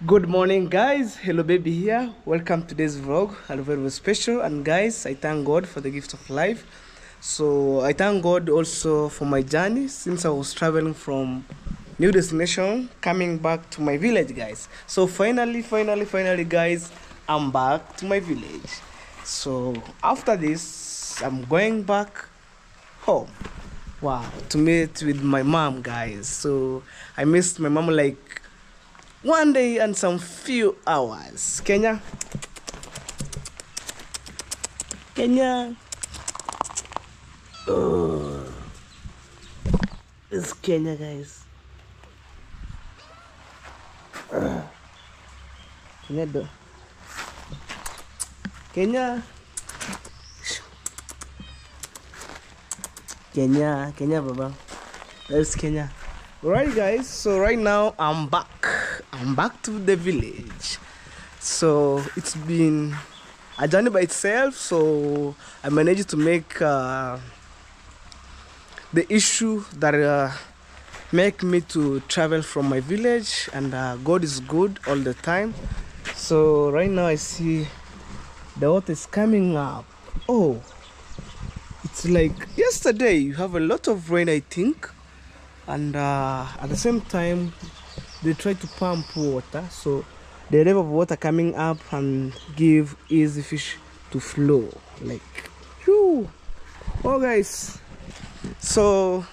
Good morning, guys. Hello, baby here. Welcome to today's vlog. And very special. And guys, I thank God for the gift of life. So I thank God also for my journey since I was traveling from new destination, coming back to my village, guys. So finally, guys, I'm back to my village. So after this, I'm going back home. Wow, to meet with my mom, guys. So I missed my mom like one day and some few hours. Kenya. Oh, it's Kenya, guys. Kenya do. Kenya. Kenya, baba. There's Kenya. Alright, guys. So right now I'm back to the village. So it's been a journey by itself. So I managed to make the issue that make me to travel from my village, and God is good all the time. So right now I see the water is coming up. Oh, it's like yesterday you have a lot of rain, I think, and at the same time they try to pump water, so the level of water coming up and give easy fish to flow like whew. Oh guys, so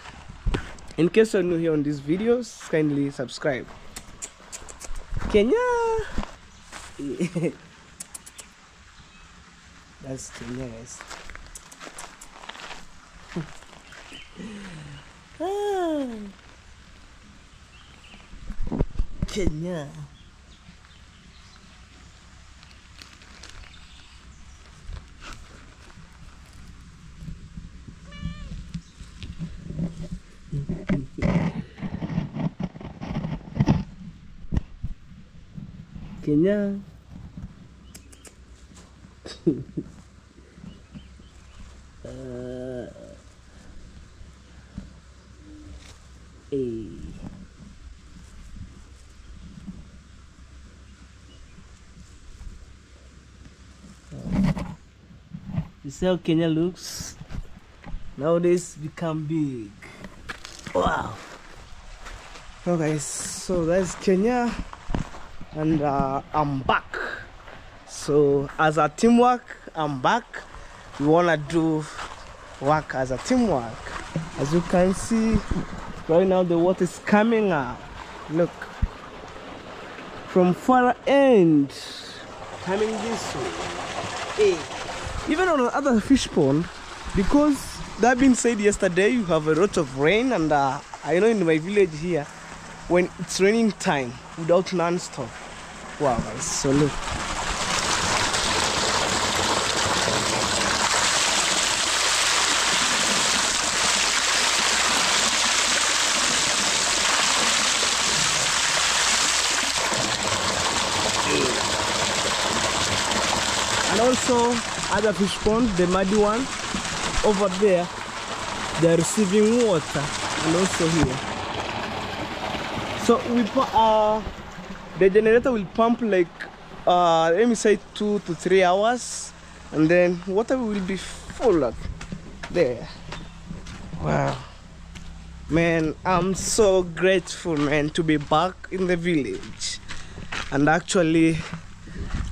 in case you're new here on these videos, kindly subscribe. Kenya. That's Kenya, guys. Kenya. Kenya. Hey. You see how Kenya looks? Nowadays become big. Wow. So guys, so that's Kenya, and I'm back. So as a teamwork, I'm back. We wanna do work as a teamwork. As you can see, right now the water is coming up. Look, from far end, coming this way. Hey. Even on the other fish pond, because that being said yesterday, you have a lot of rain, and I know in my village here, when it's raining time, without non-stop. Wow, guys, so look. And also other fish pond, the muddy one over there, they are receiving water, and also here. So we the generator will pump like let me say 2 to 3 hours, and then water will be full up there. Wow, man, I'm so grateful, man, to be back in the village. And actually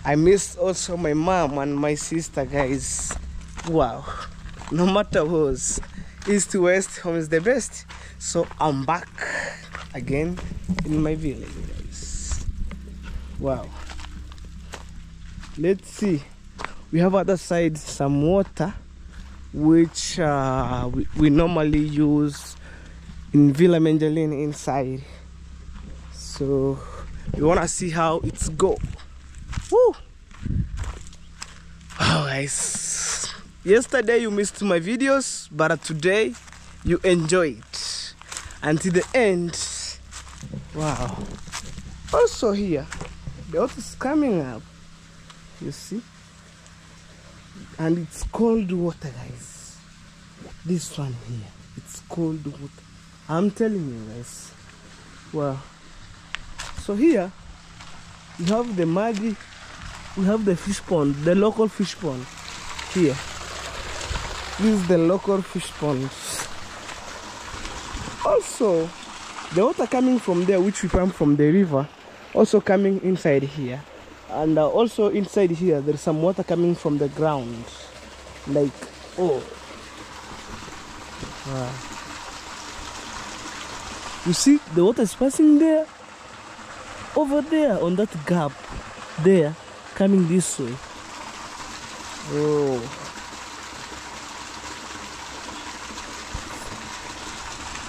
I miss also my mom and my sister, guys. Wow, no matter what, east to west, home is the best. So I'm back again in my village, guys. Wow, let's see, we have other side some water which we normally use in Villa Mendelin inside. So we want to see how it's go. Woo! Wow, guys, yesterday you missed my videos, but today you enjoy it until the end. Wow. Also here the water is coming up, you see, and it's cold water, guys. This one here, it's cold water, I'm telling you, guys. Wow. So here We have the muddy, we have the fish pond, the local fish pond here. This is the local fish pond. Also, the water coming from there, which we pump from the river, also coming inside here. And also inside here, there's some water coming from the ground. Like, oh. Wow. You see, the water is passing there, over there, on that gap, there, coming this way. Oh.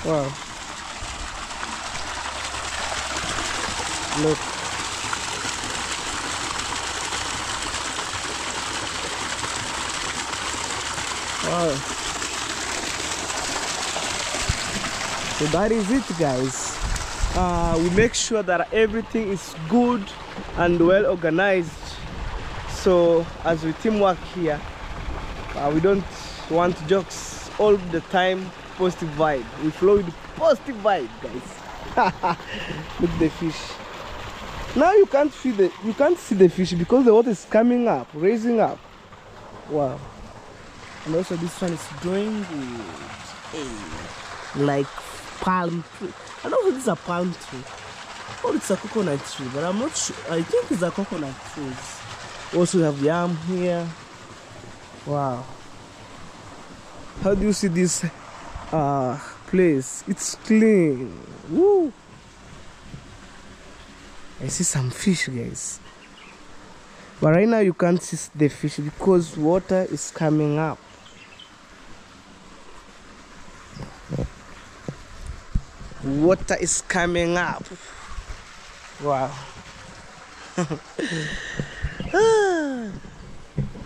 Wow. Look. Wow. So that is it, guys. We make sure that everything is good and well organized. So as we teamwork here, we don't want jokes all the time. Positive vibe. We flow with positive vibe, guys. Look at the fish. Now you can't see the fish because the water is coming up, raising up. Wow. And also this one is doing good. Like palm tree. And also this is a palm tree. Or it's a coconut tree, but I'm not sure. I think it's a coconut tree. Also we have yam here. Wow. How do you see this place? It's clean. Woo. I see some fish, guys, but right now you can't see the fish because water is coming up. Water is coming up. Wow.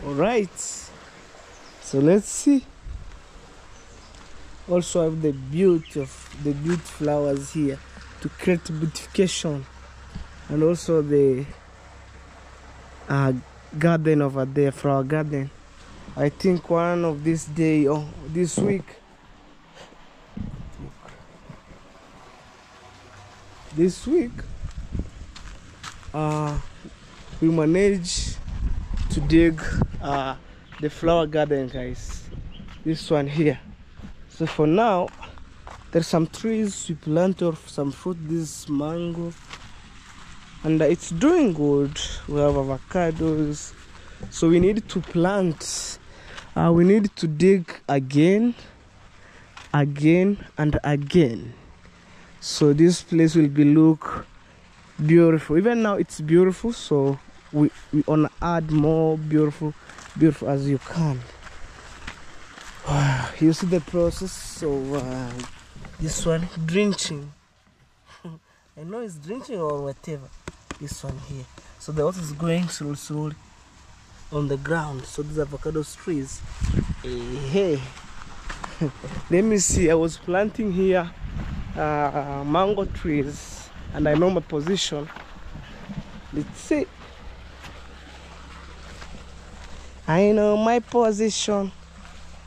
All right, so let's see. Also have the beauty flowers here to create beautification, and also the garden over there, flower garden. I think one of this day or this week, we manage to dig the flower garden, guys. This one here. So for now, there's some trees we planted, some fruit. This mango, and it's doing good. We have avocados, so we need to plant. We need to dig again and again, so this place will be look beautiful. Even now it's beautiful, so we wanna add more beautiful as you can. Wow, you see the process of this one drenching. I know it's drenching or whatever. This one here, so the water is going slowly on the ground. So these avocado trees. Hey, let me see. I was planting here mango trees, and I know my position. Let's see. I know my position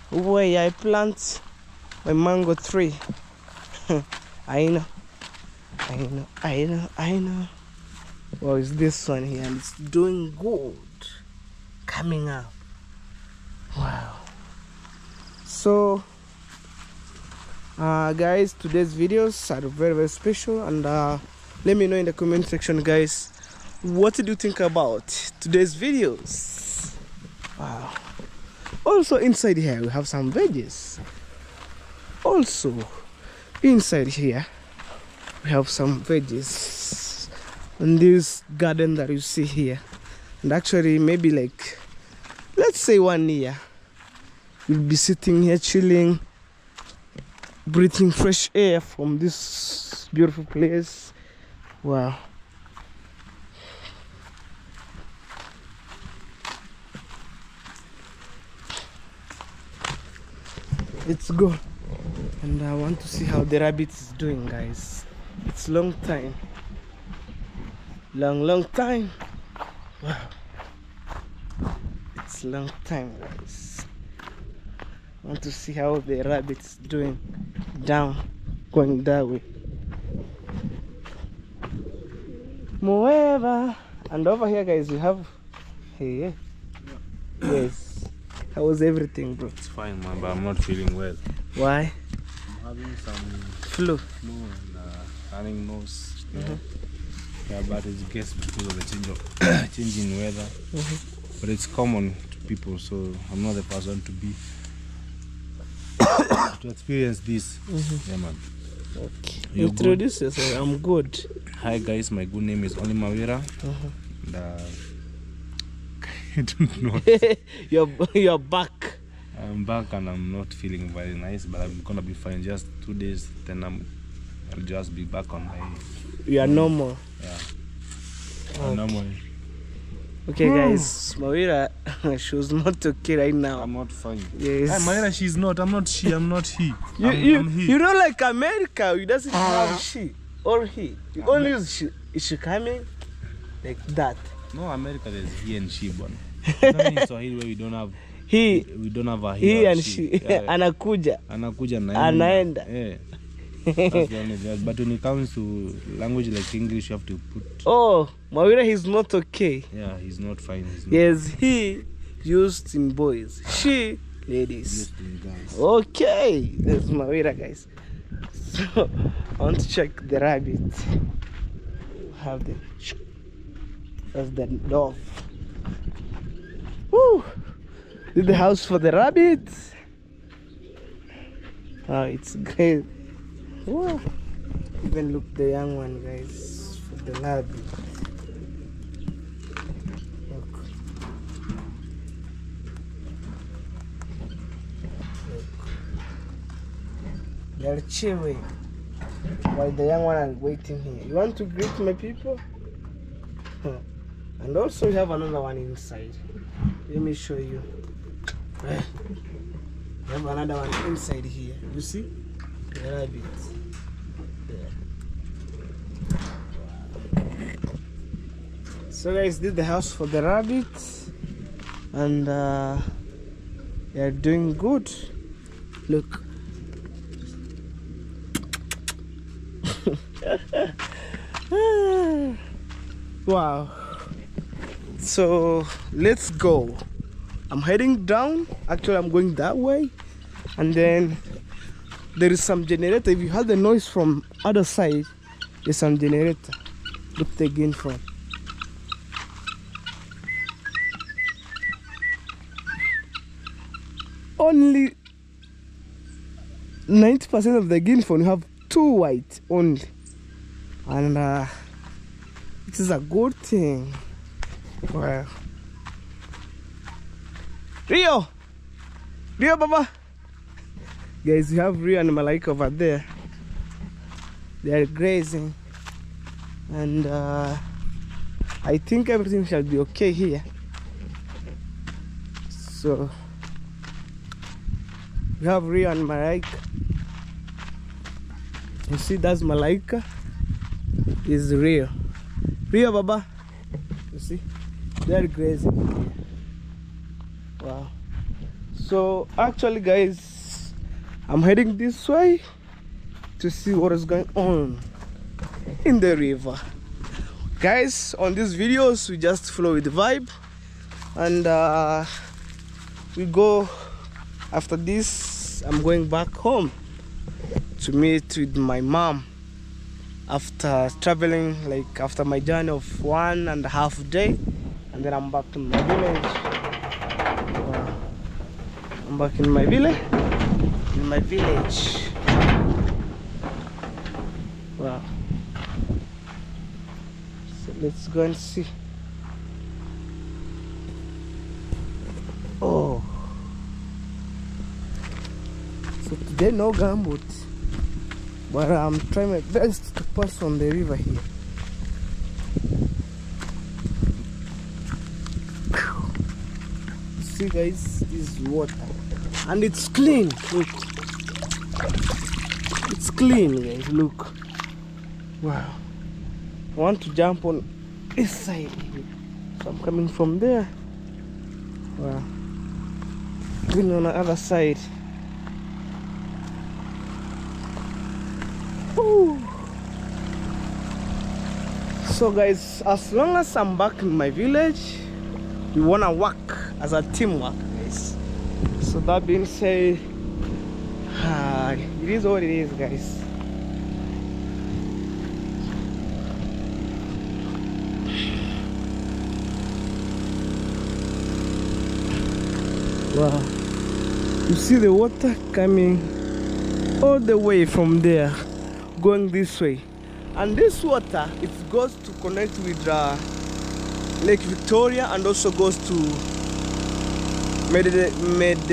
where I plant my mango tree. I know. Well, it's this one here, and it's doing good, coming up. Wow. So guys, today's videos are very special, and let me know in the comment section, guys, what do you think about today's videos? Wow. Also inside here we have some veggies. Also inside here we have some veggies in this garden that you see here. And actually maybe like, let's say 1 year, you'll be sitting here chilling, breathing fresh air from this beautiful place. Wow. Let's go. And I want to see how the rabbit is doing, guys. It's long time. Long time. Wow. It's long time, guys. I want to see how the rabbit is doing down, going that way. Moreover, And over here, guys, you have hey, yes. How was everything, bro? It's fine, man, but I'm not feeling well. Why? I'm having some Flu. and running nose. You know? Yeah, but it's guess because of the change in weather. But it's common to people, so I'm not the person to be to experience this. Yeah, man. Okay. You Introduce yourself. I'm good. Hi guys, my good name is Oli Mawira. And, I don't know. You're back. I'm back and I'm not feeling very nice, but I'm gonna be fine. Just 2 days, then I'll just be back on my. You are normal. Yeah. Okay. Normal. Okay, guys. Mawira, she was not okay right now. I'm not fine. Yes. Hi, Mawira, she's not. I'm not she. I'm not he. You I'm he. you know, like America, you doesn't have she or he. You only use she. Is she coming like that? No, America there's he and she, but not in Swahili where we don't have a he or and she. Yeah. Anakuja. Anakuja Anaenda. Yeah. That's the only thing. But when it comes to language like English, you have to put. Oh, Mawira, he's not okay. Yeah, he's not fine. He's not Yes, he used in boys. She ladies. used to guys. Okay, there's Mawira, guys. So I want to check the rabbit. Have the that's the dove. Woo! Did the house for the rabbit? Oh, it's great. Woo! Even look the young one, guys, for the rabbit. Look. They're chilling while the young one are waiting here. You want to greet my people? Huh. And also you have another one inside. Let me show you. You have another one inside here. You see? The rabbit. There. Wow. So guys, did the house for the rabbit, and they are doing good. Look. Wow. So let's go. I'm heading down. Actually, I'm going that way, and then there is some generator. If you heard the noise from other side, there's some generator. Look the gain from. Only 90% of the gain phone you have 2 white only, and it is a good thing. Wow. Rio Baba, guys, you have Rio and Malaika over there. They are grazing, and I think everything shall be okay here. So we have Rio and Malaika. You see, that's Malaika. Is Rio Baba. You see, they're grazing. Wow. So actually, guys, I'm heading this way to see what is going on in the river. Guys, on these videos we just flow with the vibe, and we go. After this, I'm going back home to meet with my mom after traveling, like after my journey of 1.5 days, and then I'm back to my village. I'm back in my village. Wow. So let's go and see. Oh. So today no gumboot, but I'm trying my best to pass on the river here. See, guys, this is water, and it's clean. Look, it's clean, guys. Look. Wow. I want to jump on this side, so I'm coming from there. Wow. Going on the other side. So guys, as long as I'm back in my village, we wanna work as a teamwork, guys. So that being said, it is what it is, guys. Wow, you see the water coming all the way from there, going this way, and this water, it goes to connect with Lake Victoria and also goes to Mediterranean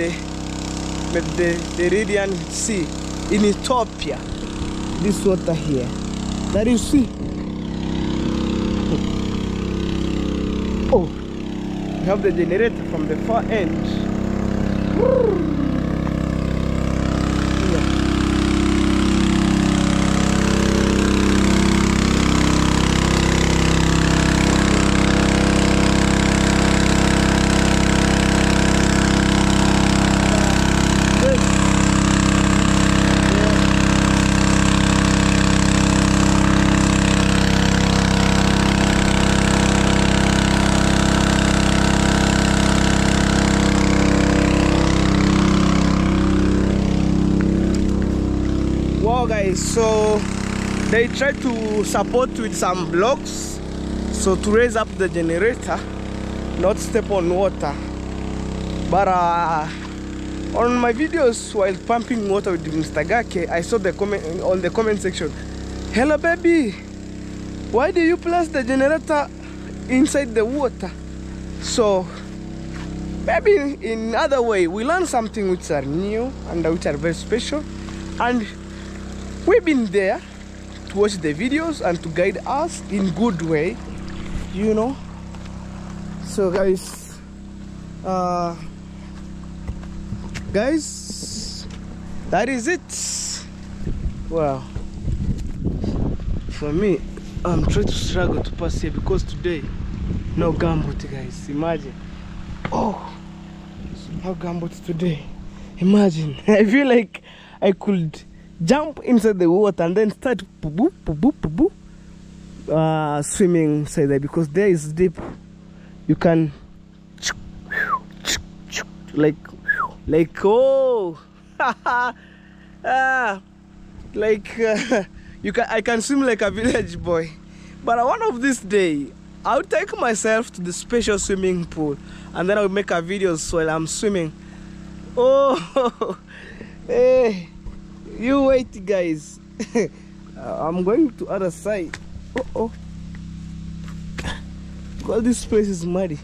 Sea in Ethiopia. This water here that you see. Oh, we have the generator from the far end. Wow guys, so they try to support with some blocks so to raise up the generator, not step on water. But on my videos while pumping water with Mr. Gake, I saw the comment on the comment section, "Hello baby, why do you place the generator inside the water?" So maybe in other way we learn something which are new and which are very special, and we've been there to watch the videos and to guide us in good way, you know. So guys, that is it. Wow, for me, I'm trying to struggle to pass here because today no gambut, guys. Imagine. Oh, no gambut today. Imagine. I feel like I could jump inside the water and then start swimming inside there, because there is deep. You can like oh I can swim like a village boy. But one of this day I'll take myself to the special swimming pool and then I'll make a video while I'm swimming. Oh hey, you wait guys. I'm going to other side. Oh, well, this place is muddy.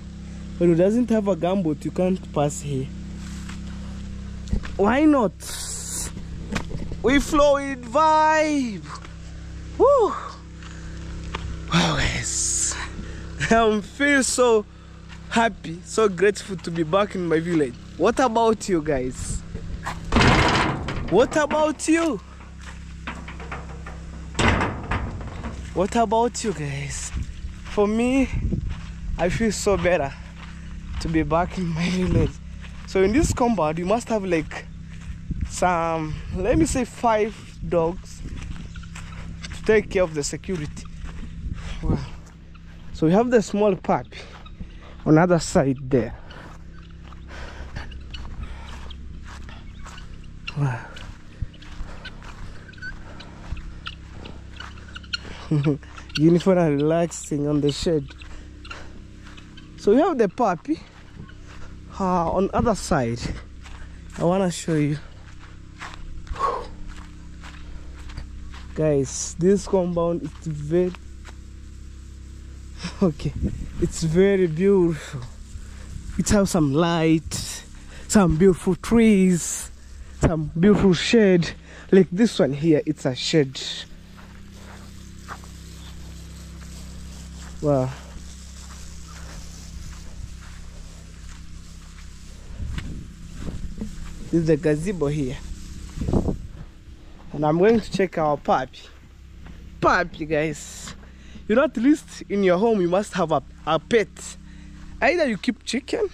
When it doesn't have a gumboot, you can't pass here. Why not? We flow with vibe. Woo! Wow guys, I feel so happy, so grateful to be back in my village. What about you guys? What about you? What about you guys? For me, I feel so better to be back in my village. So in this compound, you must have like some, let me say 5 dogs to take care of the security. Wow. So we have the small puppy on the other side there. Wow. Uniform and relaxing on the shed. So we have the puppy on the other side. I want to show you. Guys, this compound is very it's very beautiful. It has some light, some beautiful trees, some beautiful shade. Like this one here, it's a shade. Wow. This is the gazebo here. And I'm going to check our puppy. Puppy, guys. You know, at least in your home you must have a pet. Either you keep chicken,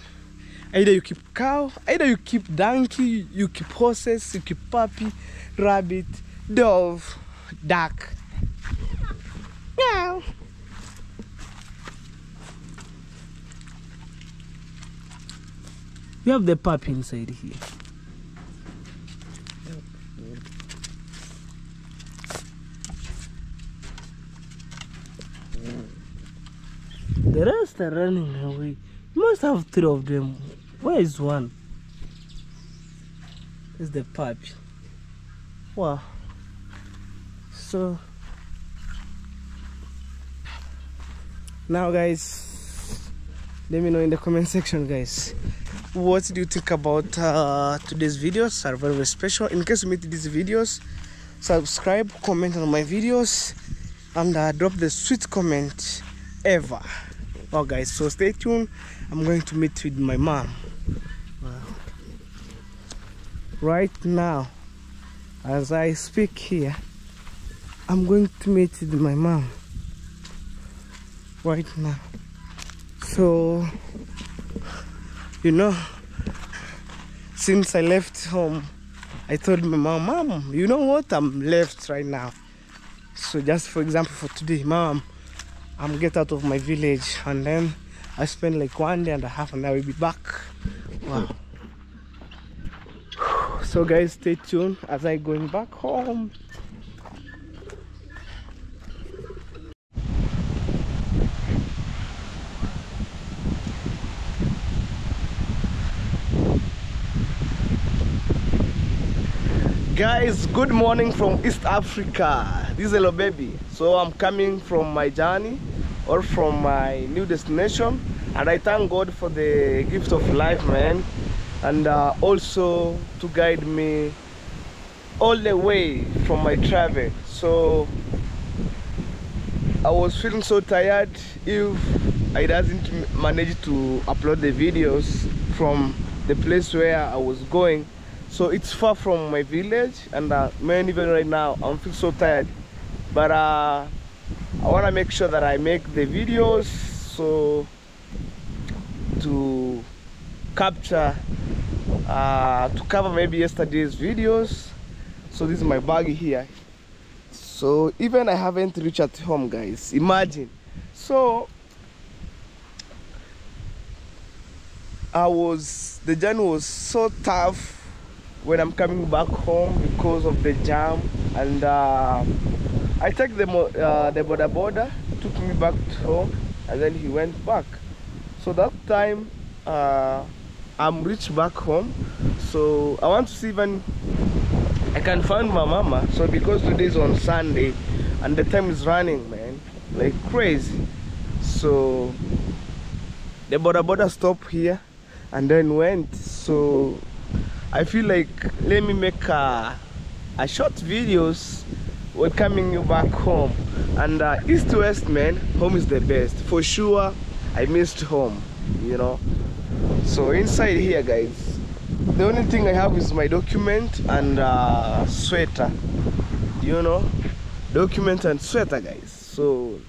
either you keep cow, either you keep donkey, you keep horses, you keep puppy, rabbit, dove, duck. Meow. We have the puppy inside here. The rest are running away. You must have 3 of them. Where is one? It's the puppy. Wow. So now guys, let me know in the comment section, guys, what do you think about today's videos. Are very, very special. In case you meet these videos, subscribe, comment on my videos, and drop the sweet comment ever. Well guys, so stay tuned. I'm going to meet with my mom. Wow. Right now, as I speak here, I'm going to meet with my mom right now. So, you know, since I left home, I told my mom, you know what, I'm left right now. So just for example, for today, Mom, I'm get out of my village, and then I spend like 1 day and a half, and I will be back. Wow. So guys, stay tuned as I going back home. Guys, good morning from East Africa. This is Hello Baby. So I'm coming from my journey or from my new destination, and I thank God for the gift of life, man, and also to guide me all the way from my travel. So I was feeling so tired if I doesn't manage to upload the videos from the place where I was going. So it's far from my village, and man, even right now I'm feeling so tired, but I want to make sure that I make the videos so to capture to cover maybe yesterday's videos. So this is my bag here. So even I haven't reached at home, guys, imagine. So the journey was so tough when I'm coming back home because of the jam, and I take the boda took me back to home, and then he went back. So that time I'm reached back home, so I want to see even I can find my mama. So because today is on Sunday and the time is running, man, like crazy, so the boda stopped here and then went. So I feel like let me make a short videos welcoming you back home. And east to west, man, home is the best for sure. I missed home, you know. So inside here, guys, the only thing I have is my document and sweater, you know, document and sweater, guys. So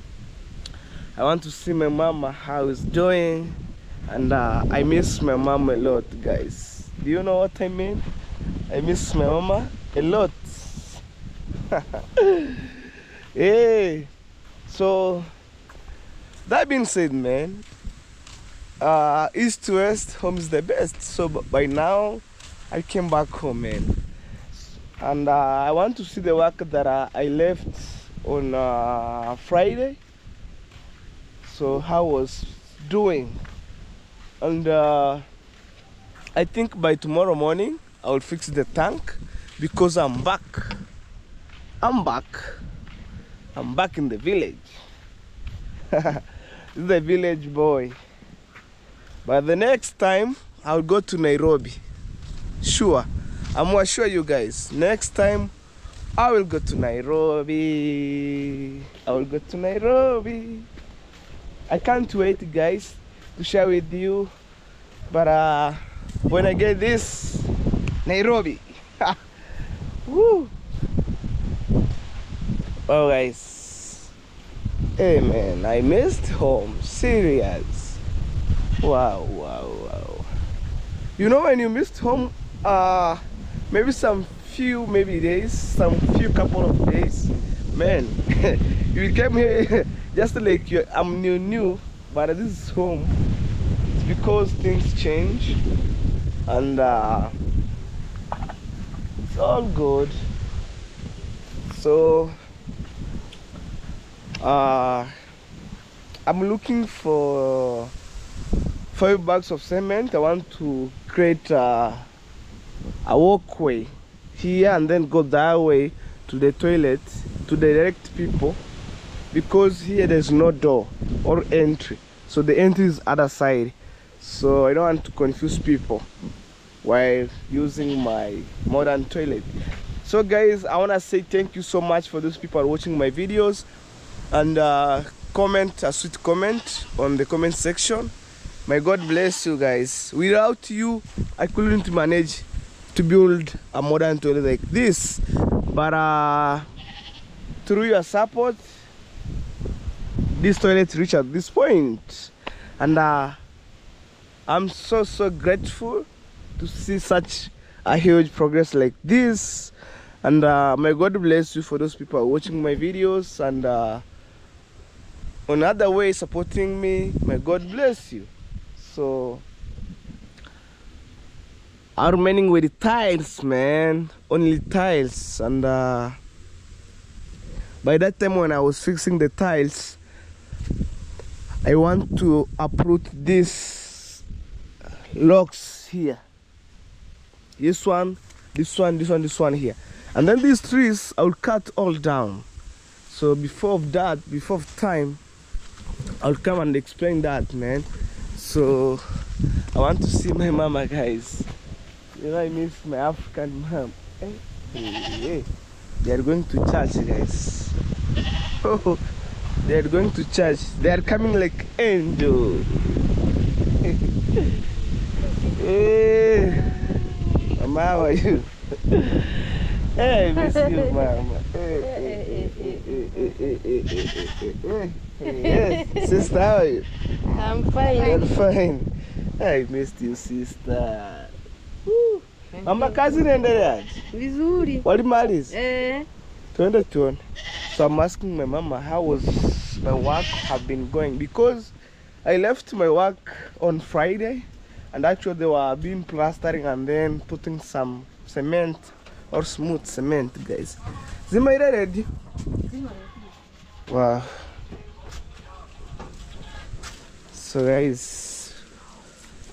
I want to see my mama how it's doing, and I miss my mom a lot, guys. Do you know what I mean? I miss my mama a lot. Hey, so that being said, man, east to west, home is the best. So by now I came back home, man, and I want to see the work that I left on Friday. So how I was doing, and I think by tomorrow morning I will fix the tank, because I'm back in the village. This is the village boy. But the next time I'll go to Nairobi. Sure, I'm gonna assure you guys, next time I will go to Nairobi. I can't wait, guys, to share with you. But when I get this Nairobi, woo. Oh guys, hey man, I missed home, serious. Wow. You know, when you missed home, maybe some few couple of days, man, you came here just like I'm new, but this is home. It's because things change. and it's all good. So I'm looking for 5 bags of cement. I want to create a walkway here and then go that way to the toilet to direct people, because here there's no door or entry, so the entry is other side, so I don't want to confuse people while using my modern toilet. So guys, I want to say thank you so much for those people watching my videos, and comment a sweet comment on the comment section. May God bless you guys. Without you, I couldn't manage to build a modern toilet like this, but through your support, this toilet reached at this point, and I'm so grateful to see such a huge progress like this. And may God bless you for those people watching my videos, and another way supporting me. May God bless you. So I'm remaining with the tiles, man, only tiles. And by that time when I was fixing the tiles, I want to uproot these logs here, this one here, and then these trees I will cut all down. So before time, I'll come and explain that, man. So I want to see my mama, guys. You know, I miss my African mom. Hey. They are going to church, guys. Oh, they are going to church. They are coming like angels. Hey, mama, how are you? Hey, I miss you, mama. Yes, sister, how are you? I'm fine. I'm fine. I missed you, sister. Woo. Mama, kazi inaendeleaje? Vizuri. Walimaliza? Twende tuone. So I'm asking my mama how was my work have been going, because I left my work on Friday, and actually they were being plastering and then putting some cement or smooth cement, guys. Zima ready? Wow. So guys,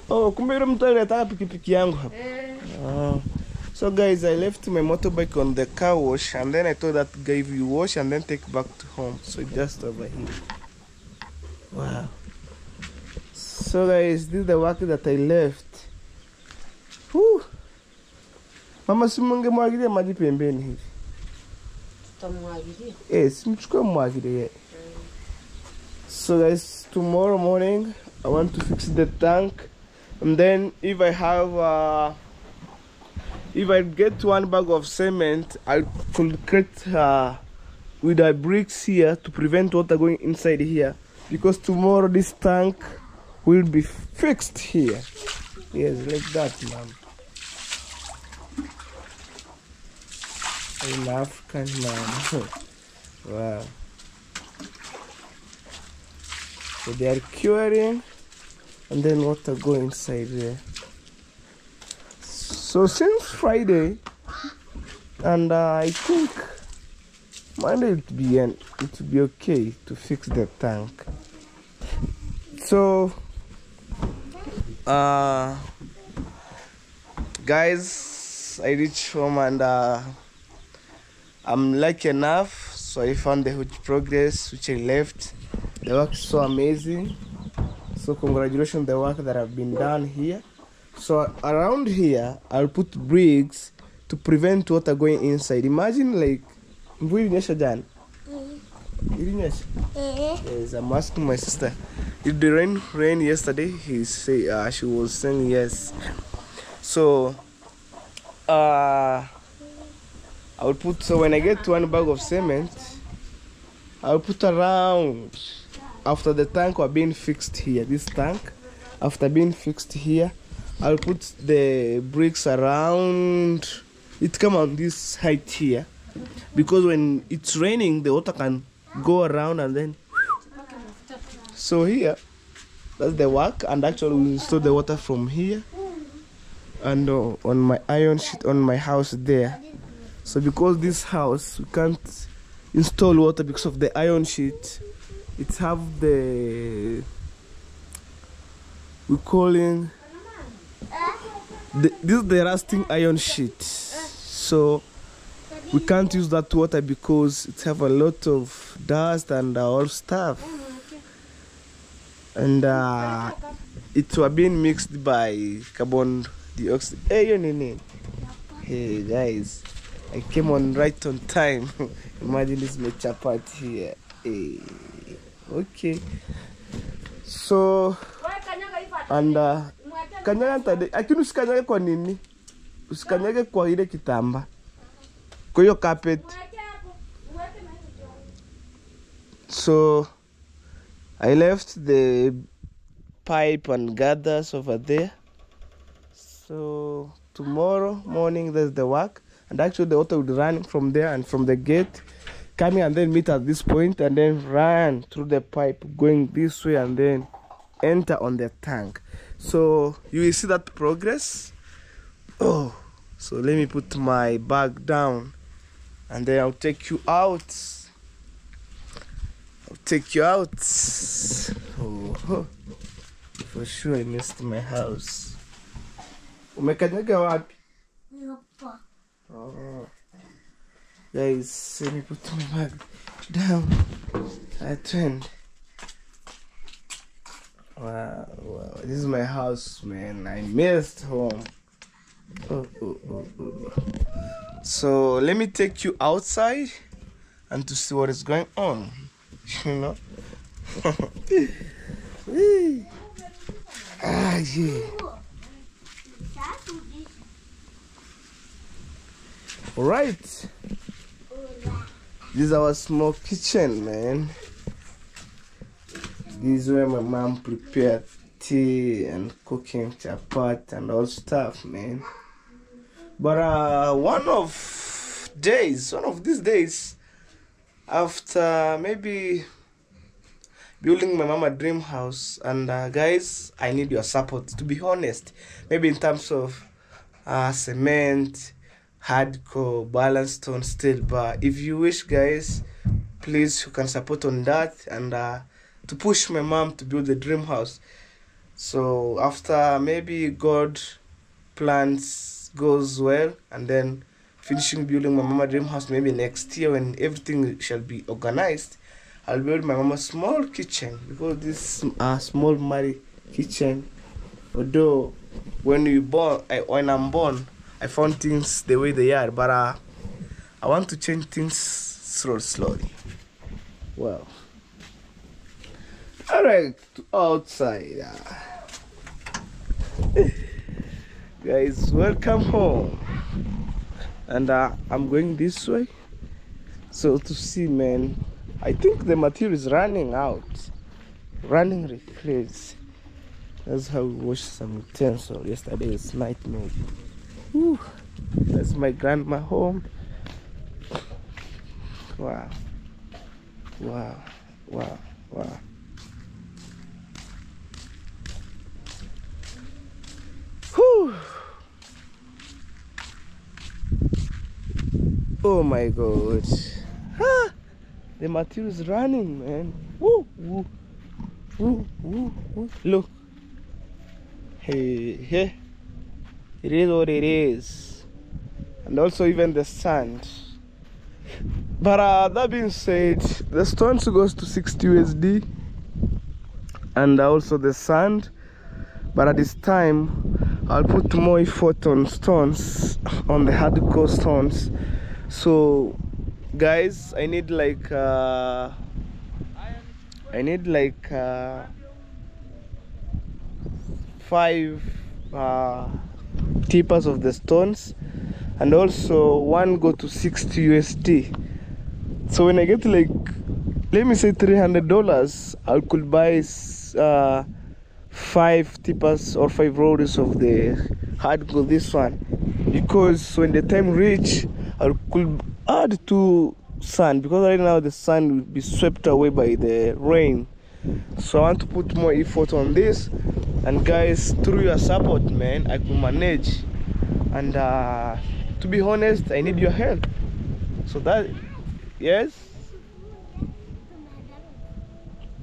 kumbe yule mtu anataka pikipiki yangu hapa. So guys, I left my motorbike on the car wash, and then I told that guy, if you wash and then take back to home. So just over here. Wow. So guys, this is the work that I left. Whew. Mama, simunge mwagilia maji pembeni hivi. tutamwagilia. Simchukue mwagilia. So guys, tomorrow morning I want to fix the tank, and then if I get 1 bag of cement, I could create with the bricks here to prevent water going inside here, because tomorrow this tank will be fixed here. Yes, like that, man. I'm African, man. Wow. So they are curing, and then water go inside there. So since Friday, and I think Monday it will be okay to fix the tank. So guys, I reached home, and I'm lucky enough, so I found the huge progress which I left. The work is so amazing. So congratulations on the work that have been done here. So around here, I'll put bricks to prevent water going inside. Imagine like, yes, I'm asking my sister, did the rain yesterday? She was saying yes. So I'll put, so when I get 1 bag of cement, I'll put around, after the tank were being fixed here, this tank, after being fixed here, I'll put the bricks around. It come on this height here, because when it's raining, the water can go around, and then so here, that's the work. And actually we install the water from here and on my iron sheet on my house there. So because this house we can't install water because of the iron sheet, it have the this is the rusting iron sheet, so we can't use that water because it have a lot of dust and all stuff, and it was being mixed by carbon dioxide. Hey guys, I came on right on time. Imagine this my chapati here. Hey. Okay, so and kanyaga tade, lakini usikanyage kwa nini? Usikanyage kwa ile kitamba, kwa hiyo carpet. So I left the pipe and gathers over there. So tomorrow morning there's the work, and actually the water would run from there and from the gate, coming and then meet at this point and then run through the pipe going this way and then enter on the tank. So you will see that progress. Oh, so let me put my bag down and then I'll take you out. Oh, for sure I missed my house. Umekanyaga wapi? Oh. Guys, let me put my bag down. I turned. Wow, this is my house, man. I missed home. Oh. So let me take you outside and to see what is going on. You know? Yeah. Alright. This is our small kitchen, man. This is where my mom prepared tea and cooking chapati and all stuff, man. But one of these days, after maybe building my mama dream house, and guys, I need your support, to be honest. Maybe in terms of cement, hardcore, balance stone, steel bar. If you wish, guys, please, you can support on that and to push my mom to build the dream house. So after maybe God plans goes well, and then finishing building my mama dream house, maybe next year when everything shall be organized, I'll build my mama small kitchen, because this small Mary kitchen, although when I'm born, I found things the way they are, but I want to change things slowly. Well, all right, outside. Guys, welcome home. And I'm going this way. So to see, man, I think the material is running out. Running refills. That's how we washed some utensils yesterday's night, maybe. Whew. That's my grandma home. Wow. Whew. Oh my God. The material is running, man. Woo. Look. Hey. It is what it is. And also even the sand. But that being said, the stones goes to 60 USD. And also the sand. But at this time, I'll put more effort on stones, on the hardcore stones. So guys, I need like 5 tippers of the stones, and also one go to 60 USD. So when I get like, let me say $300, I could buy 5 tippers or 5 rollers of the hardcore, this one, because when the time reach, I could add to sand, because right now the sand will be swept away by the rain. So I want to put more effort on this, and guys, through your support, man, I could manage and to be honest, I need your help. So that, yes,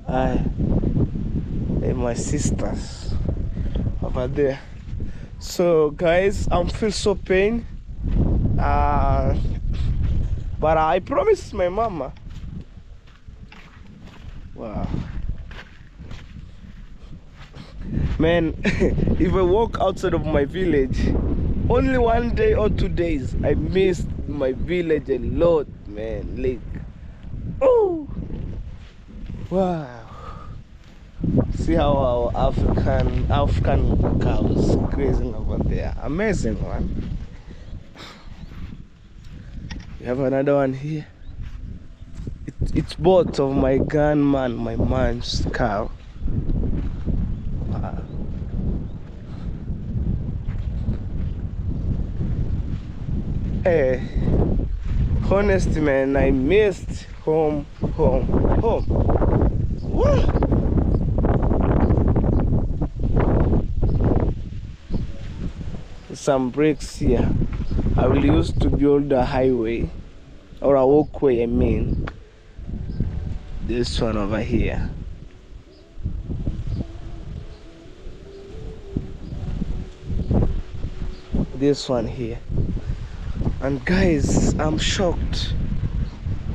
and my sisters over there. So guys, I'm feel so pain, but I promised my mama. Wow, man. If I walk outside of my village only 1 day or 2 days, I missed my village a lot, man. Like, oh wow. See how our African cows grazing over there. Amazing one. We have another one here. It's both of my grandma and my mom's cow. Wow. Hey, honestly, man, I missed home. What? Some bricks here I will use to build a highway or a walkway. I mean, this one over here. This one here. And guys, I'm shocked.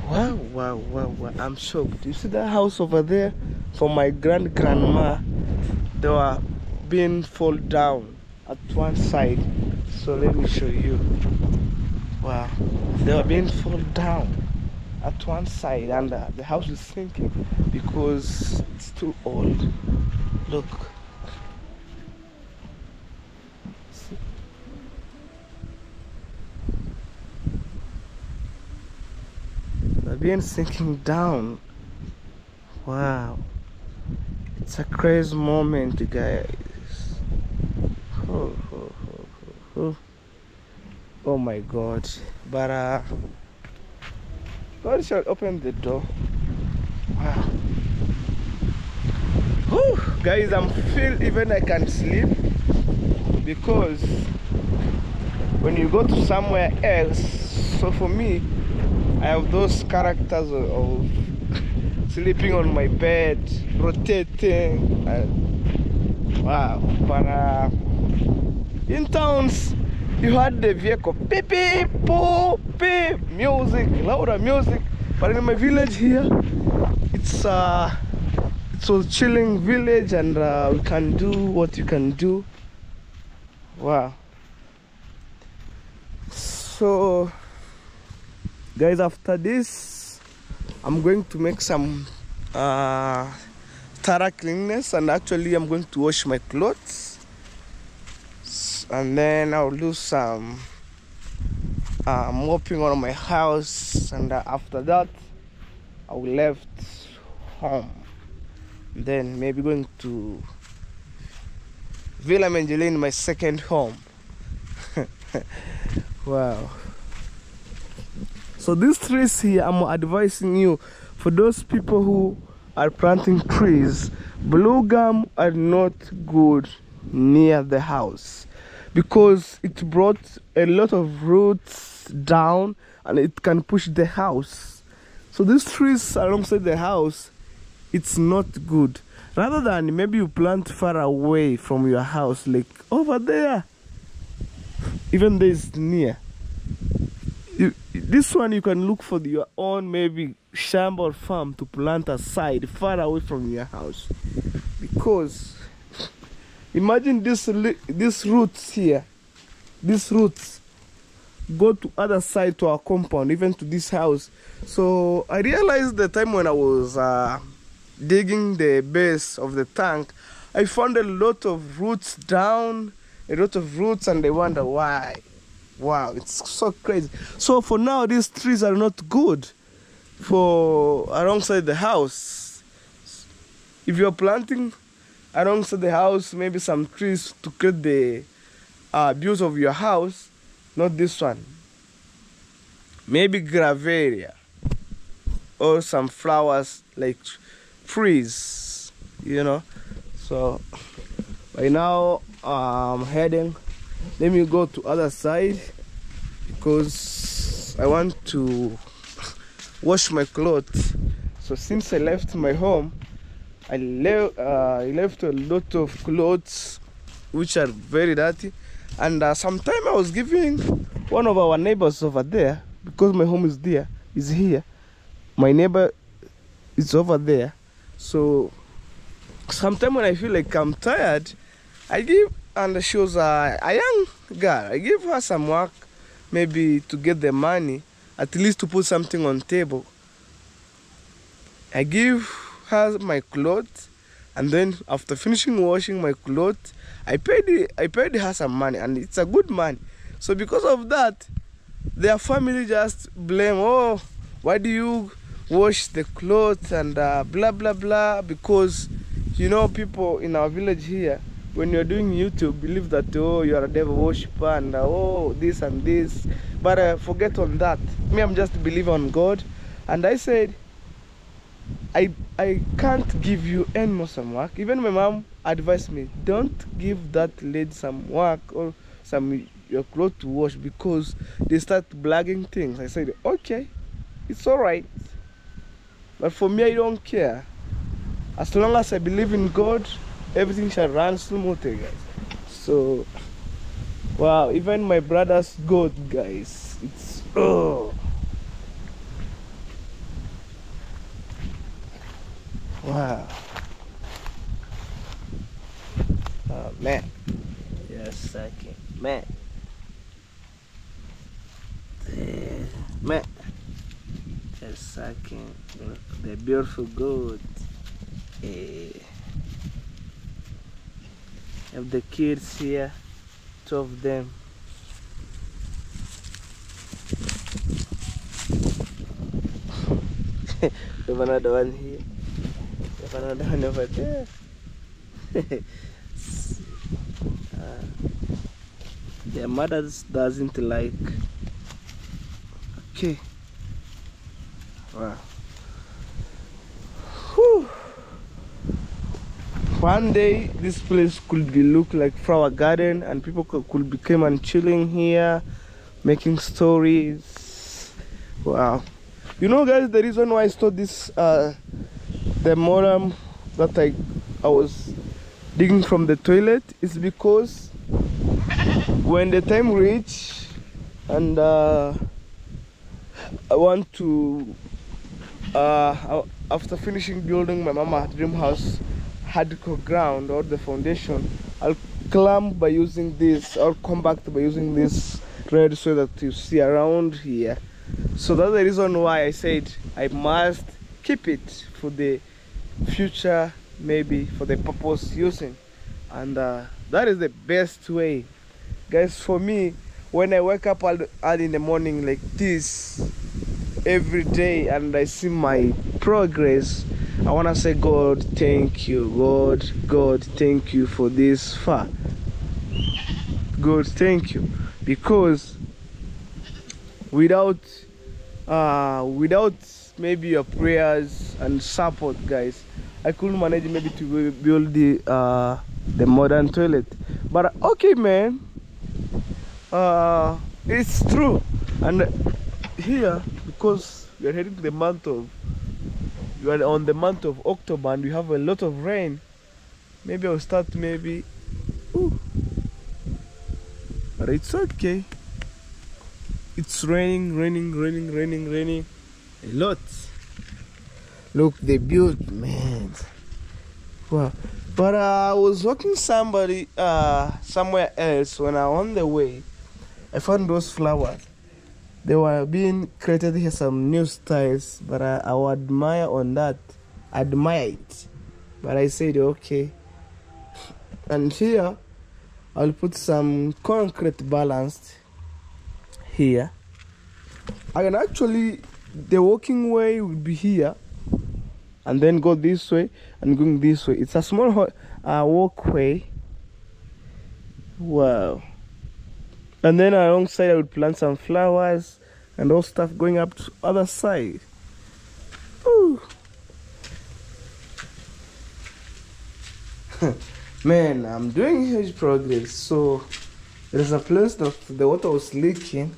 Wow, I'm shocked. You see that house over there? For my grandma, they were being fall down at one side. So let me show you. Wow, they were being fall down at one side, and the house is sinking because it's too old. Look. See? They're being sinking down. Wow, it's a crazy moment, guys. Oh my God. But God shall open the door. Wow. Whew. Guys, I'm feel even I can sleep, because when you go to somewhere else, so for me, I have those characters of sleeping on my bed, rotating, and wow. But in towns, you had the vehicle, beep, beep, boop, beep, music, louder music. But in my village here, it's a chilling village, and we can do what you can do. Wow. So, guys, after this, I'm going to make some thorough cleanness, and actually I'm going to wash my clothes. And then I'll do some mopping on my house, and after that I will left home. Then maybe going to Villa Menjelin, my second home. Wow. So these trees here, I'm advising you, for those people who are planting trees, blue gum are not good near the house, because it brought a lot of roots down and it can push the house. So these trees alongside the house, it's not good. Rather than maybe you plant far away from your house, like over there, even this near. This one you can look for your own maybe shamba or farm to plant aside, far away from your house. Because imagine these roots here, these roots go to other side to our compound, even to this house. So I realized the time when I was digging the base of the tank, I found a lot of roots down, and I wonder why. Wow, it's so crazy. So for now, these trees are not good for alongside the house. If you're planting alongside the house, maybe some trees to create the views of your house, not this one. Maybe gravelia or some flowers like trees, you know. So by now I'm heading let me go to other side because I want to wash my clothes. So since I left my home, I left a lot of clothes which are very dirty. And sometime I was giving one of our neighbors over there, because my home is here. My neighbor is over there. So sometime when I feel like I'm tired, I give, and she was a young girl, I give her some work, maybe to get the money, at least to put something on table. I give her my clothes, and then after finishing washing my clothes, I paid her some money, and it's a good money. So because of that, their family just blame, oh, why do you wash the clothes and blah blah blah, because you know, people in our village here, when you're doing YouTube, believe that, oh, you are a devil worshiper and oh, this and this. But forget on that. Me, I'm just a believer on God. And I said, I can't give you any more some work. Even my mom advised me, don't give that lady some work or some your clothes to wash, because they start blagging things. I said, okay, it's all right. But for me, I don't care. As long as I believe in God, everything shall run smoothly, guys. So, wow, even my brother's God, guys, it's, oh. Wow. Oh, man. Yes, I can. Man. Man. Just a second. Look, the beautiful God. Have the kids here, 2 of them. We have another one here. We have another one over there. Their mothers doesn't like. Okay. Wow. Whew. One day this place could be look like flower garden, and people could be come and chilling here, making stories. Wow. You know, guys, the reason why I stored this the modem that I was digging from the toilet is because when the time reach and I want to after finishing building my mama dream house hardcore ground or the foundation, I'll climb by using this, or compact by using this red soil that you see around here. So that's the reason why I said I must keep it for the future, maybe for the purpose using, and that is the best way, guys. For me, when I wake up early in the morning like this every day and I see my progress, I want to say, God, thank you. God, thank you for this far. God, thank you, because without maybe your prayers and support, guys, I couldn't manage maybe to build the modern toilet. But okay, man, it's true. And here, because we are heading to the month of, you are on the month of October, and we have a lot of rain. Maybe I'll start maybe. Ooh. But it's okay. It's raining a lot. Look the beauty, man. Wow. But I was walking somewhere else. When I on the way, I found those flowers. They were being created here, some new styles, but I would admire it. But I said okay. And here I'll put some concrete balanced here. I can actually, the walking way will be here, and then go this way and going this way. It's a small walkway. Wow. And then alongside I would plant some flowers and all stuff going up to other side. Ooh. Man, I'm doing huge progress. So There's a place that the water was leaking,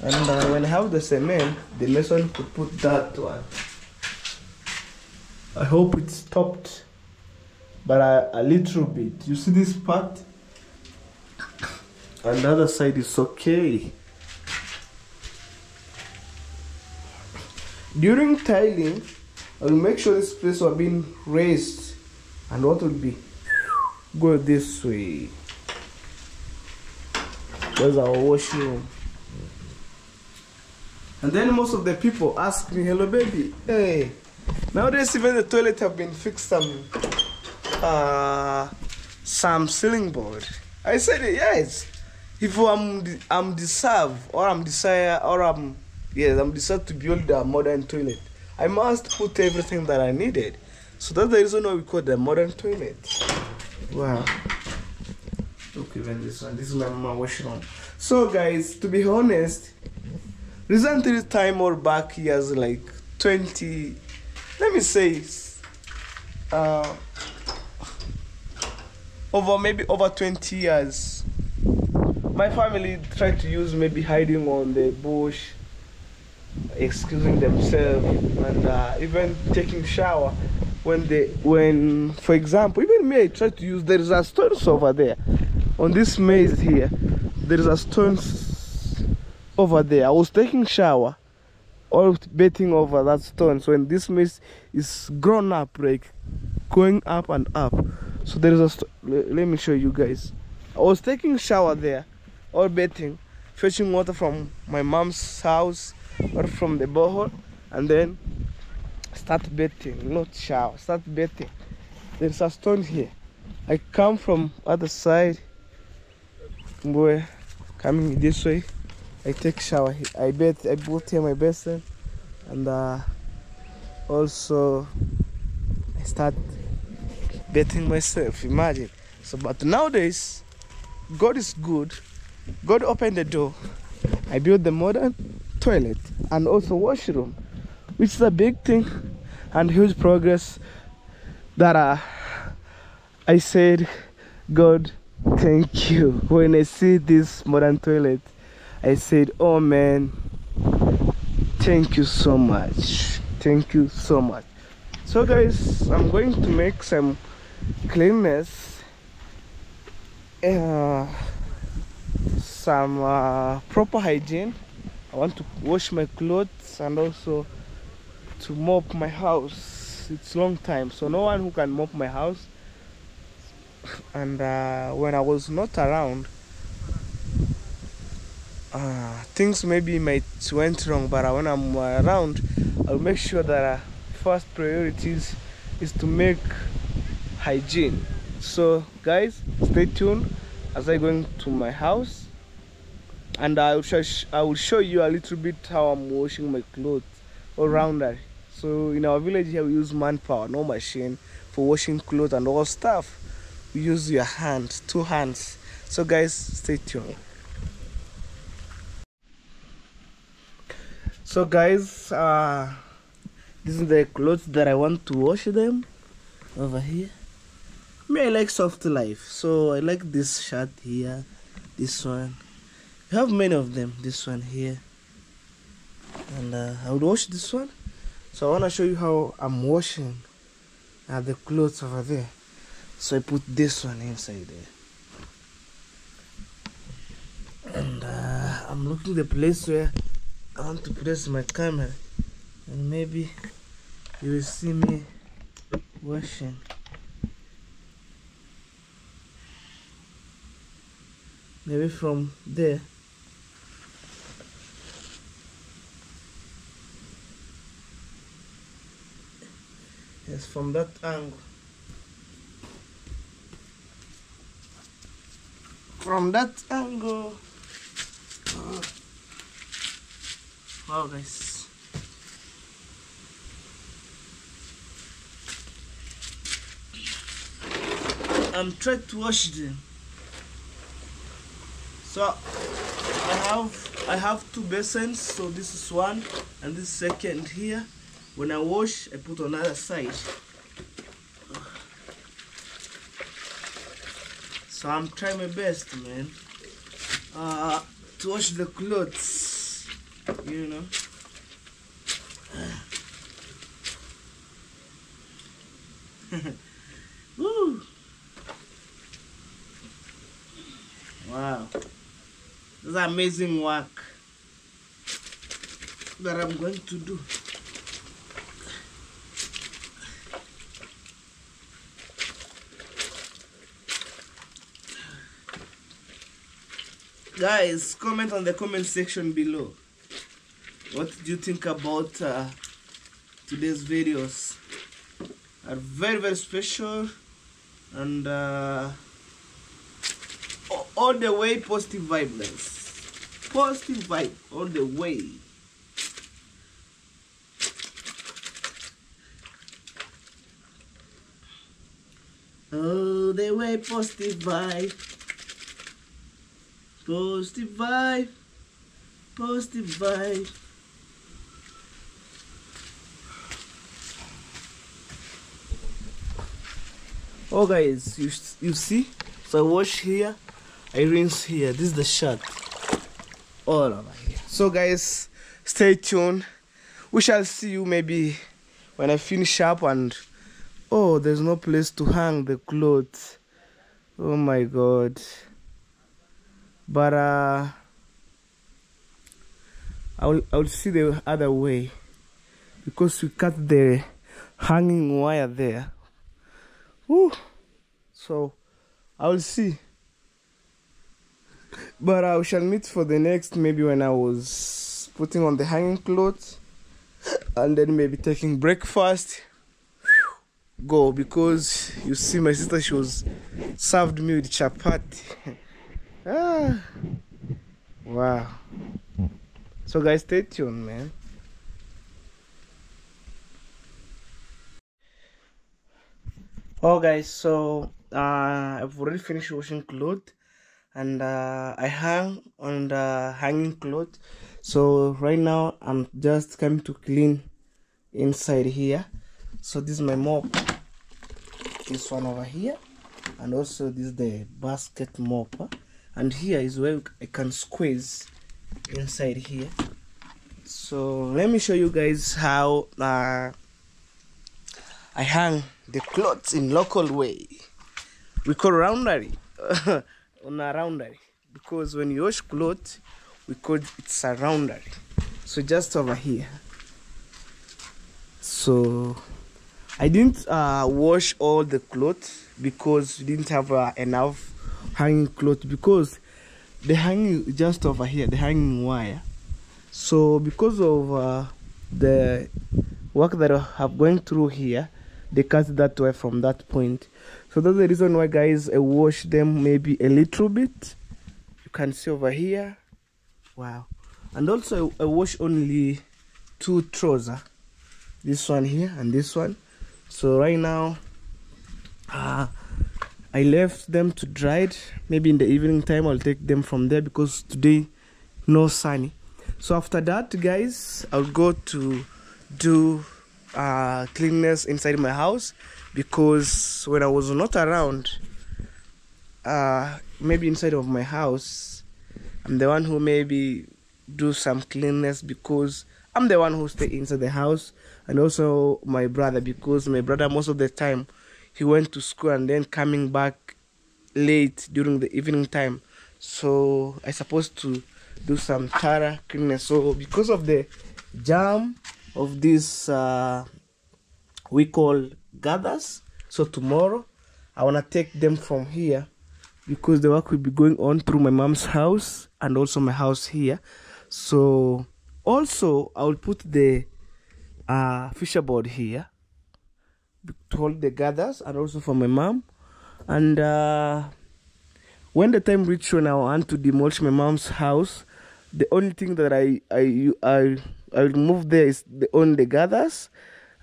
and when I have the cement, the mason could put that one. I hope it stopped, but a little bit. You see this part? And the other side is okay. During tiling, I will make sure this place will be raised, and what will be go this way. There's our washroom. And then most of the people ask me, hello baby, hey. Nowadays even the toilet have been fixed some ceiling board. I said yes. If I'm deserve or I'm desire or I'm decided to build a modern toilet, I must put everything that I needed. So that's the reason why we call it the modern toilet. Wow. Look, even this one. This is my washroom. So guys, to be honest, recently time or back years like 20, let me say, over 20 years, my family tried to use maybe hiding on the bush, excusing themselves, and even taking shower when for example, even me, I tried to use, there is a stones over there on this maze here. There is a stones over there. I was taking shower or bathing over that stones when this maze is grown up, like going up and up. So there is a let me show you guys. I was taking shower there or bathing, fetching water from my mom's house or from the borehole, and then start bathing, not shower, start bathing. There's a stone here. I come from other side, boy, coming this way. I take shower here. I bathe. I put here my basin, and also I start bathing myself. Imagine. So, but nowadays, God is good. God opened the door. I built the modern toilet and also washroom, which is a big thing and huge progress that I said, God, thank you. When I see this modern toilet, I said, oh man, thank you so much. Thank you so much. So guys, I'm going to make some cleanness, some proper hygiene. I want to wash my clothes and also to mop my house. It's long time, so no one who can mop my house. And when I was not around, things maybe might went wrong, but when I'm around, I'll make sure that first priorities is to make hygiene. So guys, stay tuned as I go into my house, and I will show you a little bit how I'm washing my clothes all around that. So in our village here, we use manpower, no machine for washing clothes and all stuff. We use your hands, 2 hands. So guys, stay tuned. So guys, this is the clothes that I want to wash them over here. Me, I like soft life, so I like this shirt here, this one. I have many of them. This one here, and I would wash this one. So I want to show you how I'm washing the clothes over there. So I put this one inside there, and I'm looking the place where I want to place my camera, and maybe you will see me washing. Maybe from there. Yes, from that angle. From that angle. Wow, guys. I'm trying to wash them. So I have 2 basins. So this is one and this second here. When I wash, I put on other side. So I'm trying my best, man. to wash the clothes, you know. Woo. Wow, this is amazing work that I'm going to do. Guys, comment on the comment section below. What do you think about today's videos? Are very special and all the way positive vibe, guys. Positive vibe all the way. All the way positive vibe. Positive vibe. Positive vibe. Oh guys, you see, so I wash here, I rinse here. This is the shirt all over here. So guys, stay tuned. We shall see you maybe when I finish up. And oh, there's no place to hang the clothes. Oh my god. But I'll see the other way, because we cut the hanging wire there. Woo. So I will see, but I shall meet for the next, maybe when I was putting on the hanging clothes and then maybe taking breakfast. Go, because you see my sister, she was served me with chapati. Wow. So guys, stay tuned, man. Oh guys, so I've already finished washing clothes, and I hang on the hanging clothes. So right now I'm just coming to clean inside here. So this is my mop, this one over here, and also this is the basket mop, and here is where I can squeeze inside here. So let me show you guys how I hang the clothes in local way. We call roundery on a roundery, because when you wash clothes we call it's a roundery. So just over here. So I didn't wash all the clothes because we didn't have enough hanging clothes, because the hanging just over here, the hanging wire. So because of the work that I have going through here, they cut that way from that point. So that's the reason why, guys, I wash them maybe a little bit. You can see over here. Wow. And also I wash only two trousers, this one here and this one. So right now I left them to dry. Maybe in the evening time I'll take them from there, because today no sunny. So after that, guys, I'll go to do cleanness inside my house, because when I was not around, maybe inside of my house, I'm the one who maybe do some cleanness, because I'm the one who stay inside the house, and also my brother, because my brother most of the time he went to school and then coming back late during the evening time. So I supposed to do some thorough cleanness. So because of the jam of this we call gathers, so tomorrow I want to take them from here, because the work will be going on through my mom's house and also my house here. So also I will put the fisher board here to hold the gathers, and also for my mom. And when the time reaches when I want to demolish my mom's house, the only thing that I will move there is only the gathers,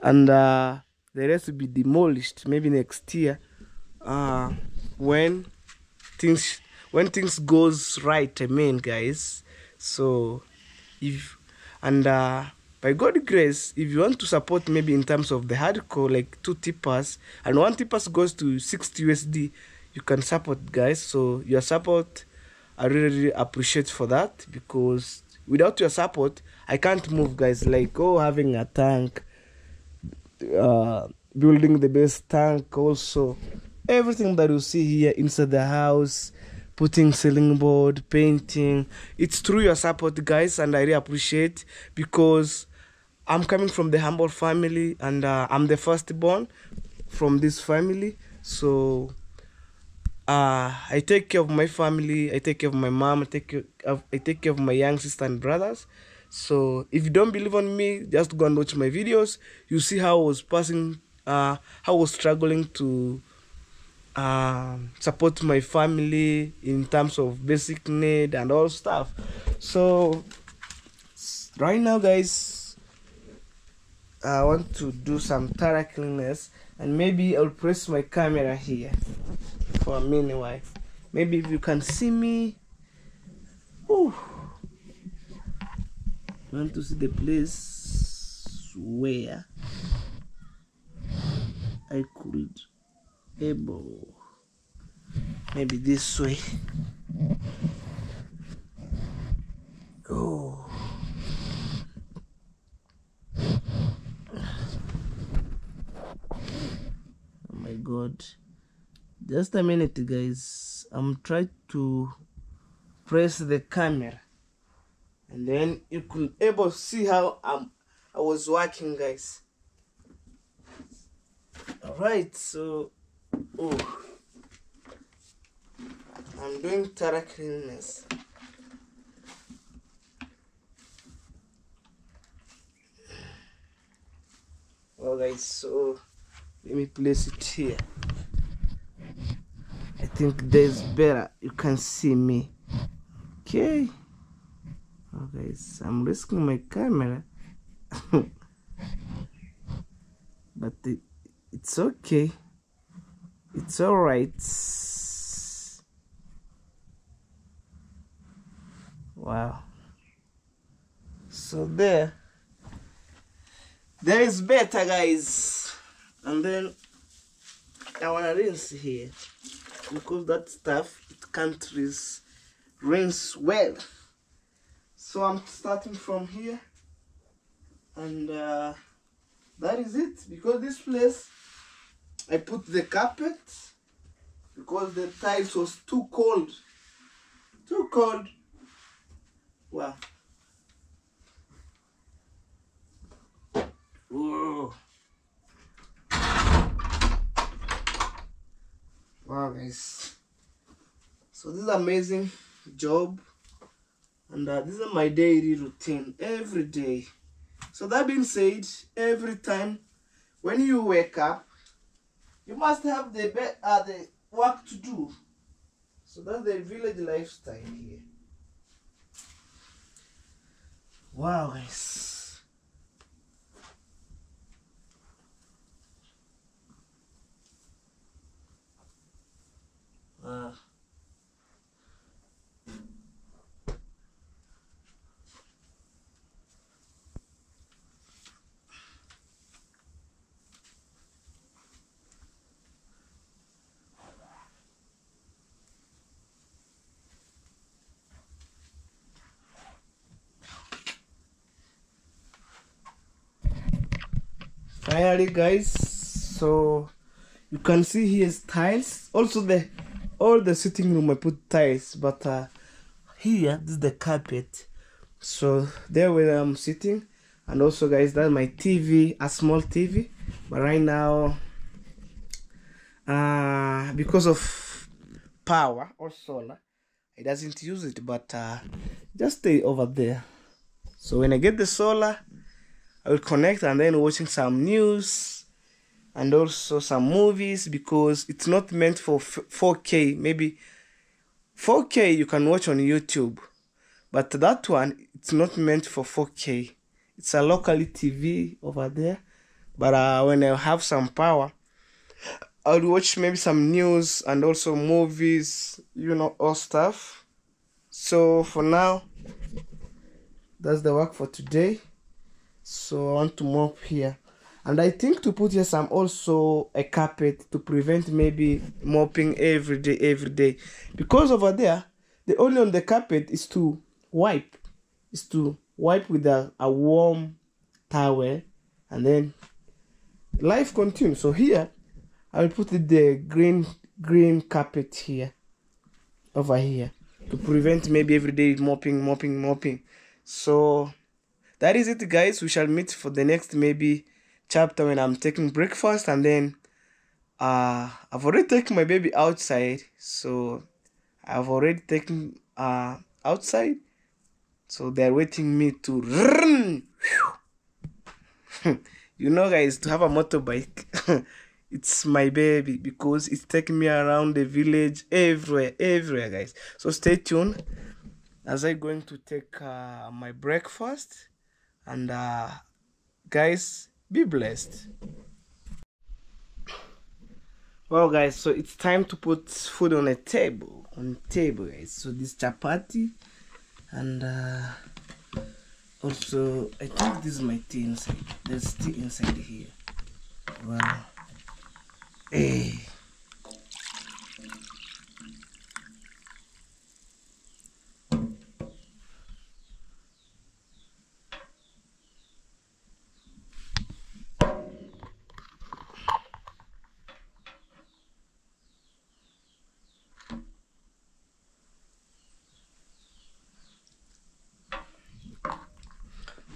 and the rest will be demolished maybe next year, when things goes right, I mean, guys. So if by God's grace, if you want to support maybe in terms of the hardcore, like 2 tippers, and 1 tippers goes to 60 USD, you can support, guys. So your support I really appreciate for that, because without your support I can't move, guys. Like, oh, having a tank, building the best tank, also everything that you see here inside the house, putting ceiling board, painting, it's through your support, guys, and I really appreciate, because I'm coming from the humble family, and I'm the firstborn from this family. So I take care of my family, I take care of my mom, I take care of my young sister and brothers. So if you don't believe on me, just go and watch my videos. You see how I was passing, how I was struggling to support my family in terms of basic need and all stuff. So right now, guys, I want to do some thorough cleanliness, and maybe I'll press my camera here for a minute. Maybe if you can see me. Whew. I want to see the place where I could able, maybe this way. Oh, oh my God, just a minute, guys. I'm trying to press the camera, and then you could able see how I was working, guys. All right, so I'm doing thorough cleanliness. Well, guys, so let me place it here. I think there's better, you can see me. Okay. Oh, guys, I'm risking my camera. But it's okay. It's all right. Wow. So there is better, guys. And then I wanna rinse here, because that stuff, it can't rinse well. So I'm starting from here, and that is it. Because this place, I put the carpet because the tiles was too cold. Too cold. Wow. Whoa. Wow, guys. So this is an amazing job, and this is my daily routine every day. So that being said, every time when you wake up, you must have the work to do. So that's the village lifestyle here. Wow, guys. Finally, guys, so you can see here's tiles. Also all the sitting room I put tiles, but here this is the carpet. So there where I'm sitting, and also, guys, that's my TV, a small TV. But right now, because of power or solar, it doesn't use it, but just stay over there. So when I get the solar, I will connect, and then watching some news and also some movies, because it's not meant for 4K. Maybe 4K you can watch on YouTube, but that one, it's not meant for 4K. It's a local TV over there. But when I have some power, I'll watch maybe some news and also movies, you know, all stuff. So for now, that's the work for today. So I want to mop here, and I think to put here some also a carpet to prevent maybe mopping every day, because over there the only on the carpet is to wipe. With a warm towel, and then life continues. So here I'll put the green carpet here, over here, to prevent maybe everyday mopping. So that is it, guys. We shall meet for the next maybe chapter when I'm taking breakfast, and then I've already taken my baby outside. So I've already taken outside. So they're waiting me to run. You know, guys, to have a motorbike, it's my baby, because it's taking me around the village, everywhere, guys. So stay tuned as I'm going to take my breakfast, and guys, be blessed. Well, guys, so it's time to put food on a table, guys. So this chapati, and also I think this is my tea inside. There's tea inside here. Wow. Hey.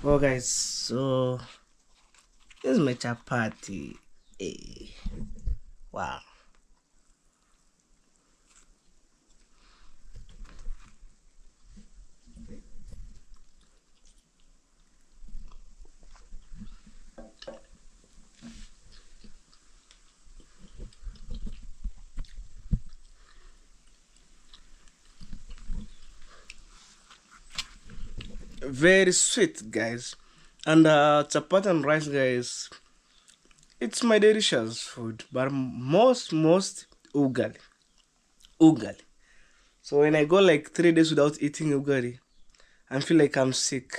Well, guys, so this is my chapati. Hey. Wow. Very sweet, guys. And chapati and rice, guys, it's my delicious food, but most ugali. So when I go like 3 days without eating ugali, I feel like I'm sick.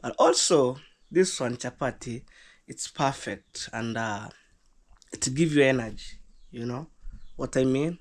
But also this one, chapati, it's perfect, and it gives you energy. You know what I mean?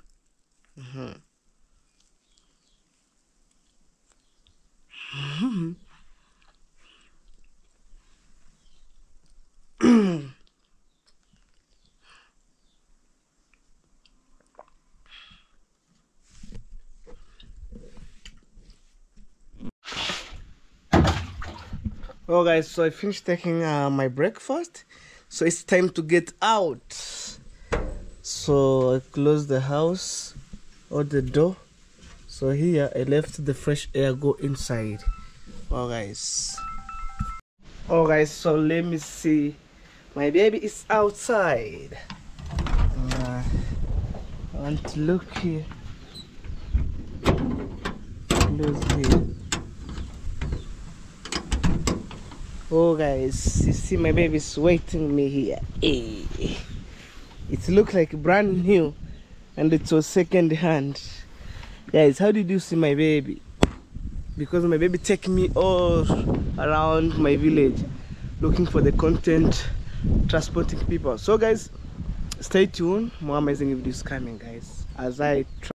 Well, guys, so I finished taking my breakfast, so it's time to get out. So I closed the house or the door. So here I left the fresh air go inside. Oh guys, so let me see. My baby is outside. I want to look here. Close here. Oh guys, you see my baby's waiting me here. Hey. It looks like brand new, and it was second hand. Guys, how did you see my baby? Because my baby take me all around my village looking for the content, transporting people. So guys, stay tuned. More amazing videos coming, guys, as I try.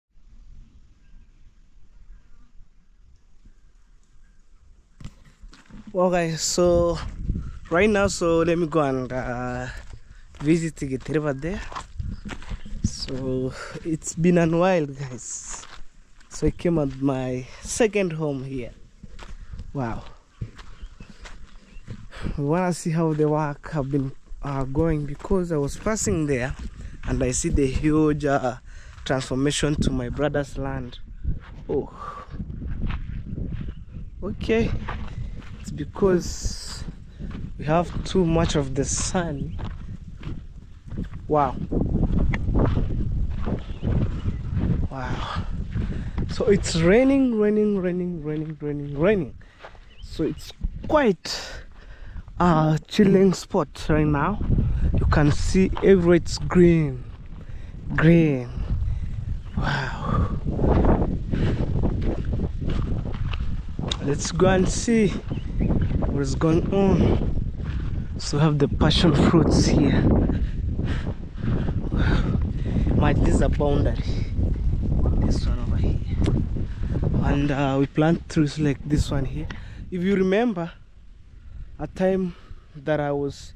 Well, guys, so right now, so let me go and visit the river there. So it's been a while, guys. So I came at my second home here. Wow. We want to see how the work have been going, because I was passing there and I see the huge transformation to my brother's land. Oh, okay. It's because we have too much of the sun. Wow. So it's raining. So it's quite a chilling spot right now. You can see everywhere it's green. Wow. Let's go and see what is going on. So we have the passion fruits here. Wow. This is a boundary. This one over here. and we plant trees like this one here. If you remember a time that I was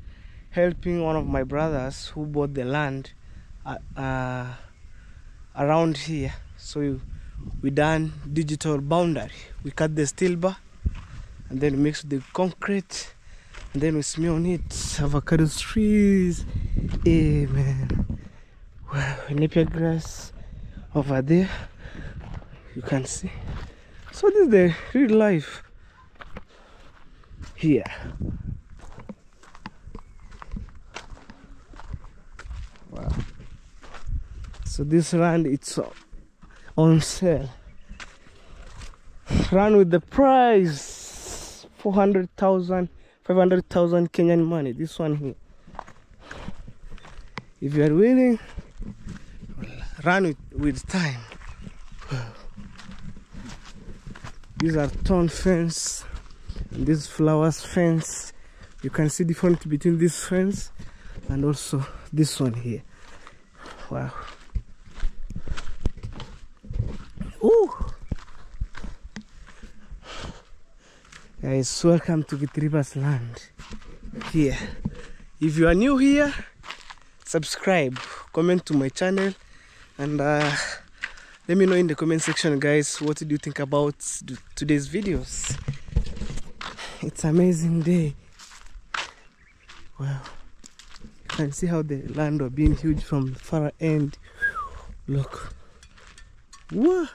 helping one of my brothers who bought the land around here, so we done digital boundary. We cut the steel bar and then mix the concrete and then we smear on it avocado trees. Amen. Wow, napier grass over there, you can see. So this is the real life here. Wow. So this land, it's on sale. Run with the price 400,000, 500,000 Kenyan money. This one here. If you are willing, run with time. These are thorn fence and this flowers fence. You can see the difference between this fence and also this one here. Wow. Ooh. Guys, welcome to Gith Rivers land here. If you are new here, subscribe, comment to my channel, and let me know in the comment section, guys, what do you think about today's videos. It's an amazing day. Wow, you can see how the land was being huge from the far end. Look, whoa,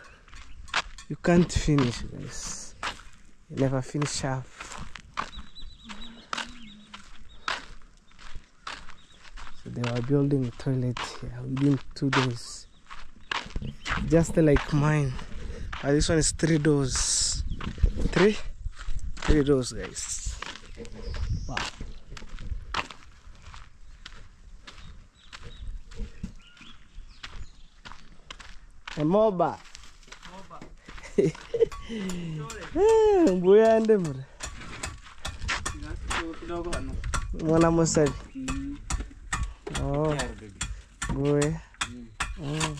you can't finish, guys. You never finish up. So they were building a toilet here within 2 days, just like mine. This one is 3 doors. Three doors, guys. Wow. Moba. Mbuya ande mure. Mwana musali. Oh. Mbuya. Oh.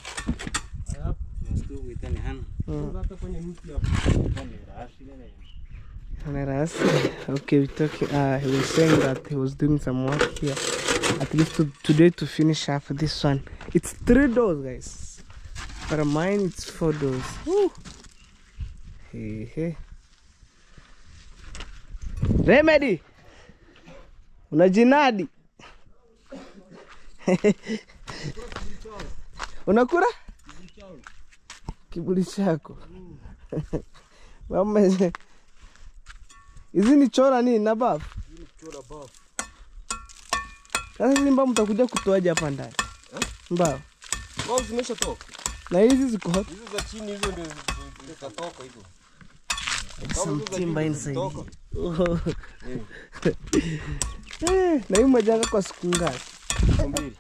Okay, we talking. He was saying that he was doing some work here, at least today, to finish up this one. It's 3 doors, guys. For mine, it's 4 doors. Woo. Hey, hey. Remedy, unajinadi? Unakura? Kiburi chako. Mama, hizi ni chora nini na bafu? Hizi chora bafu. Sasa mbao mtakuja kutoaje hapa ndani? Mbao. Mbao zimeshatoka. Na hizi ziko hapa. Hizo za chini hizo ndio zitatoka hizo. Some timber inside. Na hii majanga kwa siku ngapi? 2.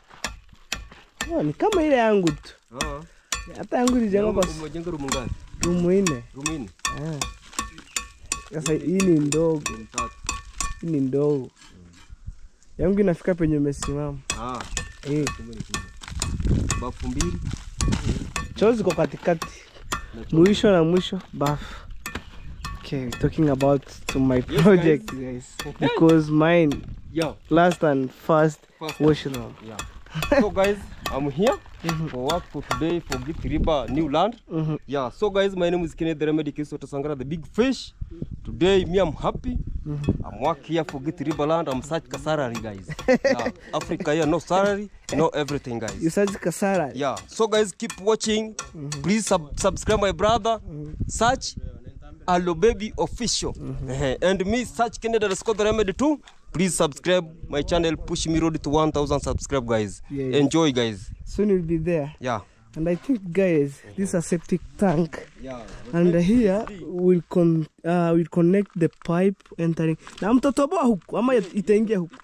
Oh, ni kama ile yangu tu. Hata yangu ni janga kwa umejenga room ngapi? Room 4. Room 4. Sasa hii ni ndogo. Hii ni ndogo. Yangu inafika penye umesimama. Bafu 2. Choo ziko katikati. Mwisho na mwisho bafu. Okay, we're talking about my project, guys. Because mine last and first washroom. So guys, I'm here for work for today for Gith Rivers new land. So guys, my name is Kenneth the Remedy Kisoto Sangara, the big fish. Today me, I'm happy. I'm working here for Gith Rivers land. I'm such salary, guys. Africa here, no salary, no everything, guys. You such salary. So guys, keep watching. Please subscribe my brother. Search Allo Baby Official. And me, search Kenneth the Remedy too. Please subscribe my channel. Push me road to 1,000 subscribe, guys. Enjoy, guys. Soon you'll be there. And I think, guys, this is a septic tank. And here we'll connect the pipe entering. Na mtatoboa huku ama itaingia huku?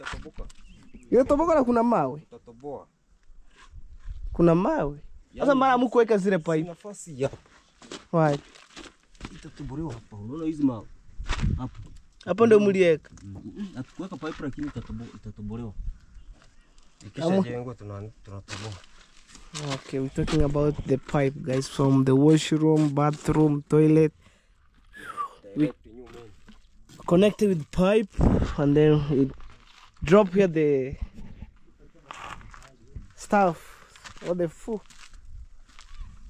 Itatoboka na kuna mawe. Itatoboa. Kuna mawe. Sasa mara mkuweka zile pipe. Nafasi hapa. Why? Itatobolewa hapa. Unaona hizi mawe? Hapo. Hapo ndio mlieka. Atukuweka pipe lakini itatobolewa. Ikisha jengo tunatoboa. Okay, we're talking about the pipe, guys, from the washroom, bathroom, toilet, connected with pipe, and then we drop here the stuff or the food.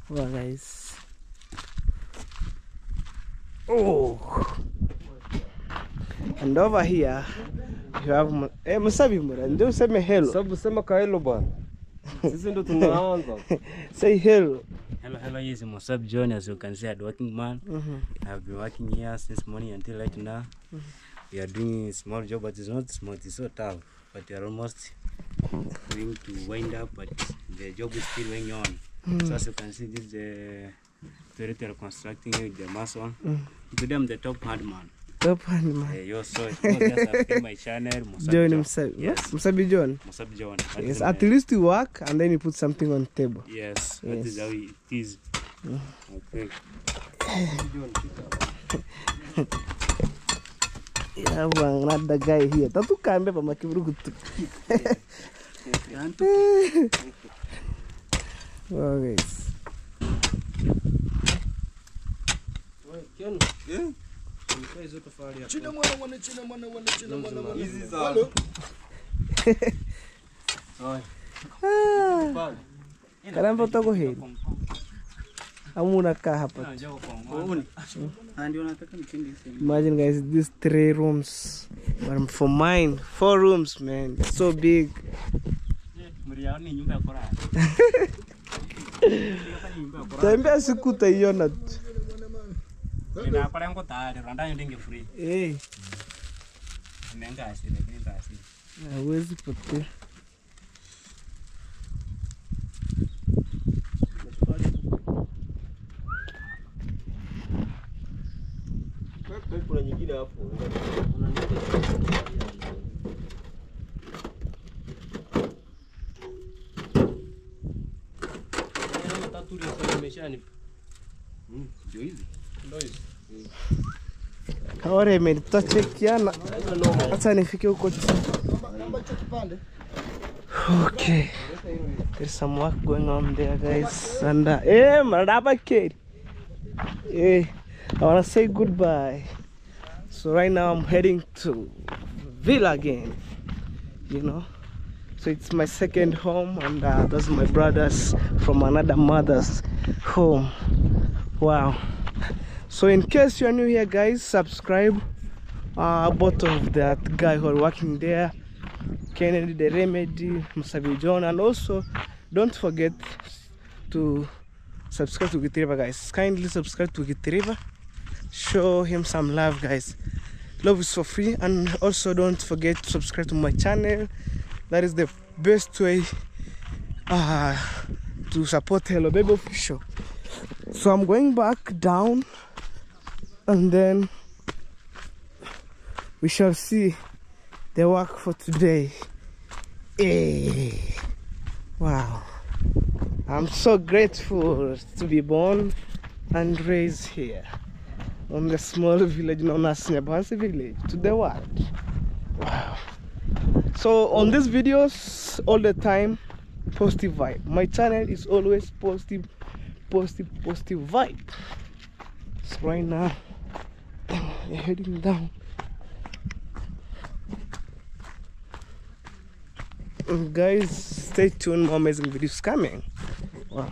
Well, guys. Oh, and over here you have Musabi Mura. Ndio sema hello. Sababu sema ka hello bana. Sisi ndo tunaanza. Say hello. Hello, yes, Musab John, as you can see, a working man. I've been working here since morning until right now. We are doing a small job, but it's not small, it's so tough. But we are almost going to wind up, but the job is still going on. So as you can see, this is the territory constructing with the mason. Today I'm the top hand man. Top hand man. You saw it. Just subscribe my channel, Musab John John. Musabi. Yes. Musabi John. Musab John. Yes, at least you work and then you put something on the table. Yes, that is how it is. Okay. Yeah, bang, not the guy here. Tatu kambe pa makiburugutu. Wow, guys. Hizi za Karamba utako hili. Amuna kaa hapa. Imagine guys, these 3 rooms. But for mine, 4 rooms, man. They're so big. Tembea siku utaiona tu. Eh. Hawezi potea. kuna nyingine hapo. Ndio hizi. Ndio hizi. Ahora me tutachekiana. Acha nifike huko chini. Okay. There's some work going on there, guys. And Maraba kid. I wanna say goodbye. So right now I'm heading to Villa again. You know. So it's my second home, and those are my brothers from another mother's home. Wow. So in case you're new here, guys, subscribe. Both of that guy who are working there, Kennedy the Remedy, Musabi John, and also don't forget to subscribe to Giteriva, guys. Kindly subscribe to Giteriva. Show him some love, guys. Love is for free, and also don't forget to subscribe to my channel. That is the best way to support Hello Baby Official. So I'm going back down, and then we shall see the work for today. Hey. Wow. I'm so grateful to be born and raised here on the small village known as Nyabansi village to the world. Wow. So on these videos, all the time, positive vibe. My channel is always positive vibe. So right now, we're heading down. And guys, stay tuned, more amazing videos coming. Wow.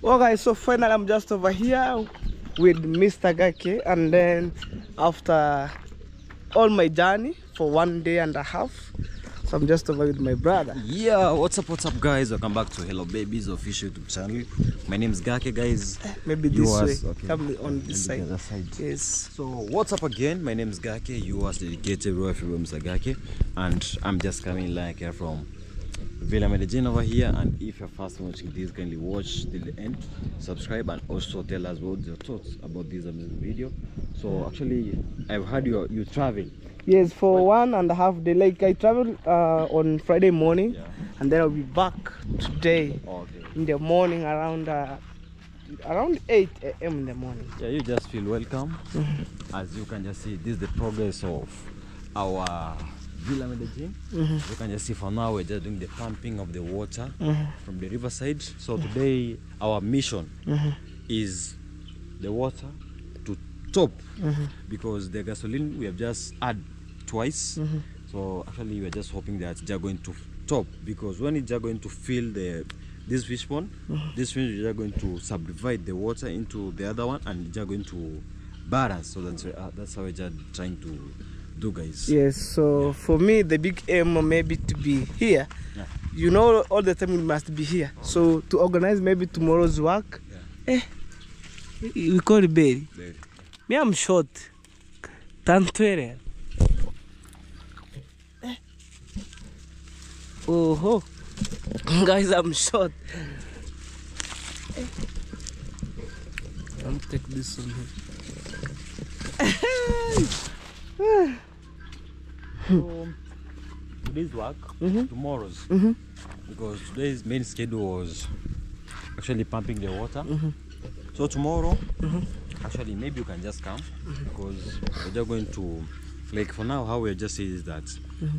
Well guys, so finally I'm just over here with Mr. Gake, and then after all my journey for 1.5 days, so I'm just over with my brother. Yeah, what's up guys, welcome back to Hello Babies official YouTube channel. My name is Gake, guys. Maybe this way, okay. come on this side. Yes. So what's up again, my name is Gake, you was dedicated Royal Mr. Gake, and I'm just coming like from Villa Medellin over here. And if you're first watching this, kindly watch till the end, subscribe, and also tell us what your thoughts about this amazing video. So actually I've heard you travel. Yes, for 1.5 days. Like I traveled on Friday morning, and then I'll be back today in the morning around 8 AM in the morning. Yeah, you just feel welcome. As you can just see, this is the progress of our Villa Medellin. You can just see for now we're just doing the pumping of the water from the riverside. So today our mission is the water to top because the gasoline we have just add twice. So actually we are just hoping that they're going to top, because when they're going to fill this fish pond, this fish are going to subdivide the water into the other one, and they're going to balance. So that's how we're just trying to do, guys. Yes, so for me the big aim maybe to be here. Yeah. You know, all the time we must be here. So to organize maybe tomorrow's work. We call it baby. Me, I'm short. Tantwere. Oh, guys, I'm short. I'll take this one here. So today's work, tomorrow's, because today's main schedule was actually pumping the water. So tomorrow, actually maybe you can just come, because we're just going to, like for now, how we're just saying is that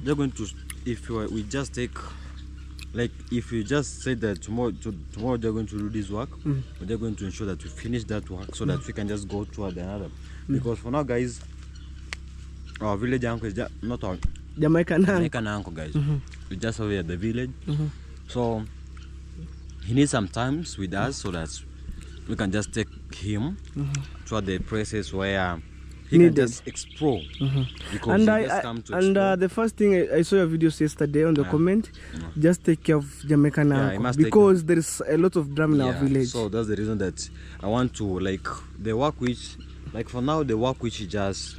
they're going to, if we just take, like if you just say that tomorrow they're going to do this work, they're going to ensure that we finish that work so that we can just go toward another. Because for now, guys, our village uncle is not our Jamaican uncle, guys. We just over at the village. So he needs some time with us so that we can just take him to the places where he can just explore. Because and he just come to explore. the first thing I saw your videos yesterday on the comment, just take care of Jamaican uncle, must because there is a lot of drum in our village. So that's the reason that I want to, like, the work which, like for now, the work which is just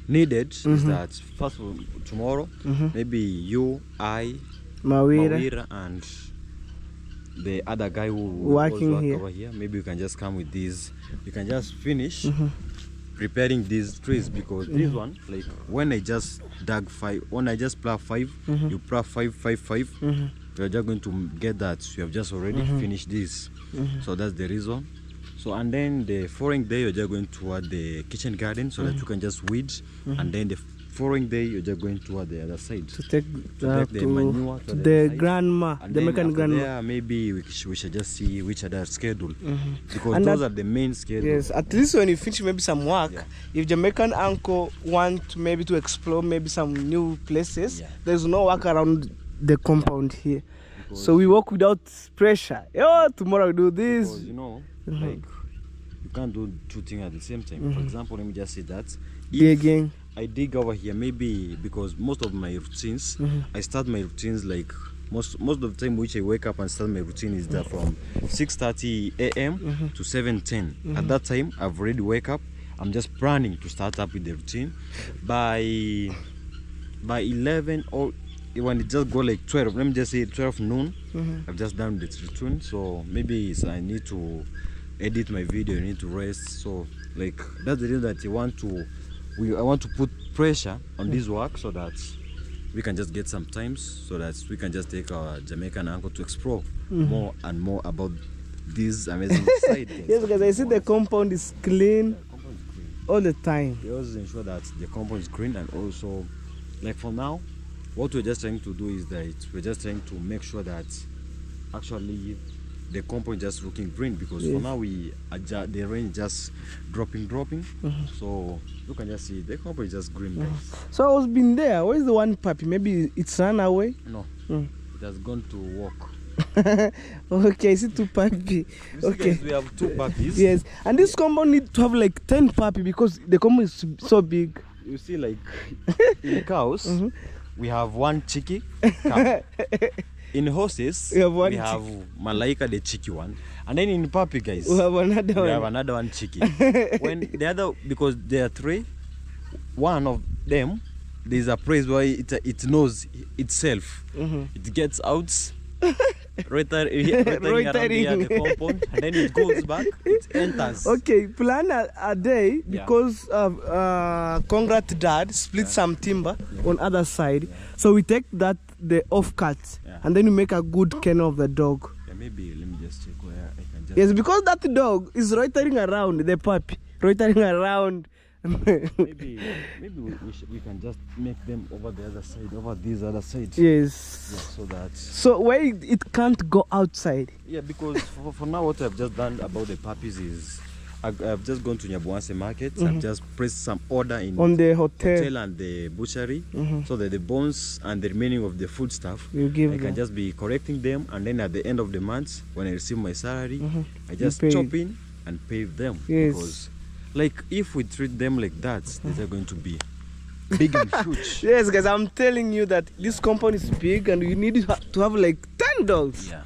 needed is that first of tomorrow, maybe you, I, Mawira, and the other guy who working here over here, maybe you can just come with these. You can just finish preparing these trees, because this one, like when I just dug 5, when I just plow 5, you plow 5, 5, 5. You're just going to get that you have just already finished this. So that's the reason. So, and then the following day, you're just going toward the kitchen garden so that you can just weed. And then the following day, you're just going toward the other side to take the manure to the side. grandma, And the Jamaican grandma. There, maybe we should just see which other schedule, because and those are the main schedules. Yes, at least when you finish maybe some work, if Jamaican uncle want maybe to explore maybe some new places, there's no work around the compound here. Because so we work without pressure. Oh, tomorrow we do this. Because, you know, like you can't do 2 things at the same time. For example, let me just say that digging. I dig over here, maybe because most of my routines, I start my routines like most of the time which I wake up and start my routine is that from 6:30 a.m. to 7:10. At that time, I've already wake up. I'm just planning to start up with the routine. By 11, or when it just go like 12, let me just say 12 noon, I've just done the routine. So maybe I need to edit my video, I need to rest. So like that's the reason that I want to put pressure on this work so that we can just get some times, so that we can just take our Jamaican uncle to explore more and more about this amazing site. Yes, guys, I see the compound is clean all the time. We also ensure that the compound is green, and also, like for now, what we're just trying to do is that we're just trying to make sure that actually the compound just looking green, because for now the rain just dropping. So you can just see the compound is just green, guys. So I was been there. Where's the one puppy? Maybe it's run away. No, it has gone to walk. Okay, I see 2 puppies. Okay, guys, we have 2 puppies. Yes, and this compound need to have like 10 puppies because the compound is so big. You see, like in cows, we have 1 cheeky cow. In horses, we have Malaika, the cheeky one, and then in puppy, guys, we have another one cheeky. When the other, because there are 3, one of them, there's a place where it knows itself. It gets out, rotating around the compound, and then it goes back, it enters. Okay, plan a day, because Congrat dad split some timber on other side, so we take the off cut, and then we make a good kennel of the dog. Maybe let me just check where I can just. Yes, because that dog is rotating around, the puppy rotating around. maybe we can just make them over the other side, over this other side. Yes. So where it can't go outside. Yeah, because for now what I've just done about the puppies is I've just gone to Nyabuanse market. I've just placed some order in On the hotel. and the butchery, so that the bones and the remaining of the food stuff, You give I them. can just be correcting them, and then at the end of the month, when I receive my salary, I just pay. chop in and pay them. Yes. Because, like, if we treat them like that, they're going to be big and huge. Yes, guys, I'm telling you that this company is big and you need to have like 10 dogs. Yeah.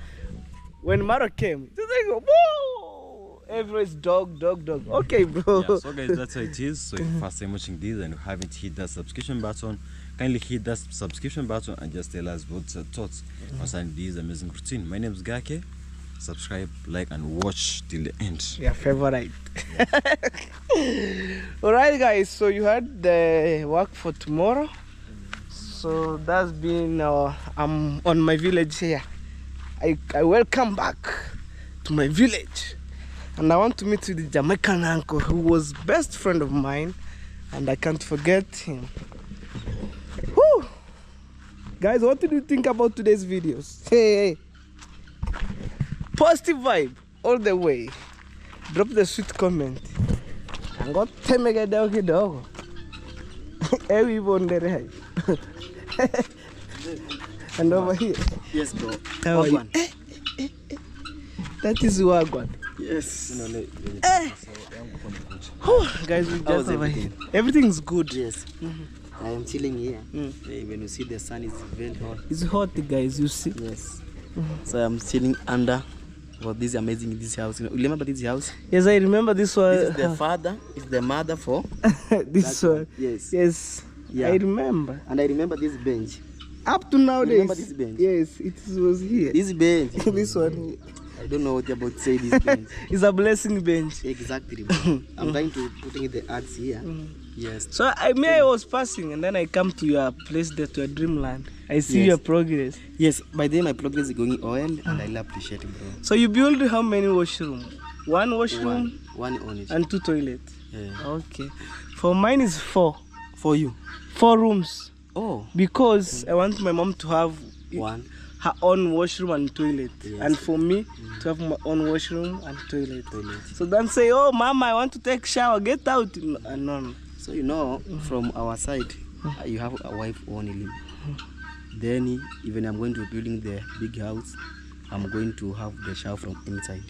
When Maro came, it's like, whoa! Everywhere is dog. Okay, bro. Yeah, so guys, that's how it is. So if you first time watching this and you haven't hit that subscription button, kindly hit that subscription button and just tell us what's your thoughts concerning this amazing routine. My name is Gake. Subscribe, like, and watch till the end. Your favorite. Alright, guys, so you had the work for tomorrow. So that's been I'm on my village here. I welcome back to my village, and I want to meet with the Jamaican uncle who was best friend of mine, and I can't forget him. Whew. Guys, what did you think about today's videos? Hey. Positive vibe all the way. Drop the sweet comment. And go temega down kidogo. Ewi bondere. And over here. Yes, bro. How are you? That is Wagwan. Yes. Guys, we How's just over here. everything? Everything's good. Yes. I am chilling here. When you see the sun is very hot. It's hot, guys, you see. Yes. So I'm sitting under for this amazing this house. You remember this house? Yes, I remember this one. This is the father, it's the mother for This that one. Yes. Yes. Yeah. I remember. And I remember this bench. Up to nowadays. remember this bench? Yes, it was here. This bench. This one. I don't know what you're about to say this bench. It's a blessing bench. Exactly. I'm trying to putting the ads here. Yes. So I was passing and then I come to your place there, to your dreamland. I see Yes. your progress. Yes. By then my progress is going on and I will appreciate it, bro. So you build how many washroom? One washroom One on it. and 2 toilets. Yeah. Okay. For mine is 4. For you. 4 rooms. Oh. Because I want my mom to have One. her own washroom and toilet. Yes. And for me to have my own washroom and toilet. So don't say, oh mama, I want to take shower, get out. No. So you know, from our side, you have a wife only. Then even I'm going to building the big house, I'm going to have the shower from inside.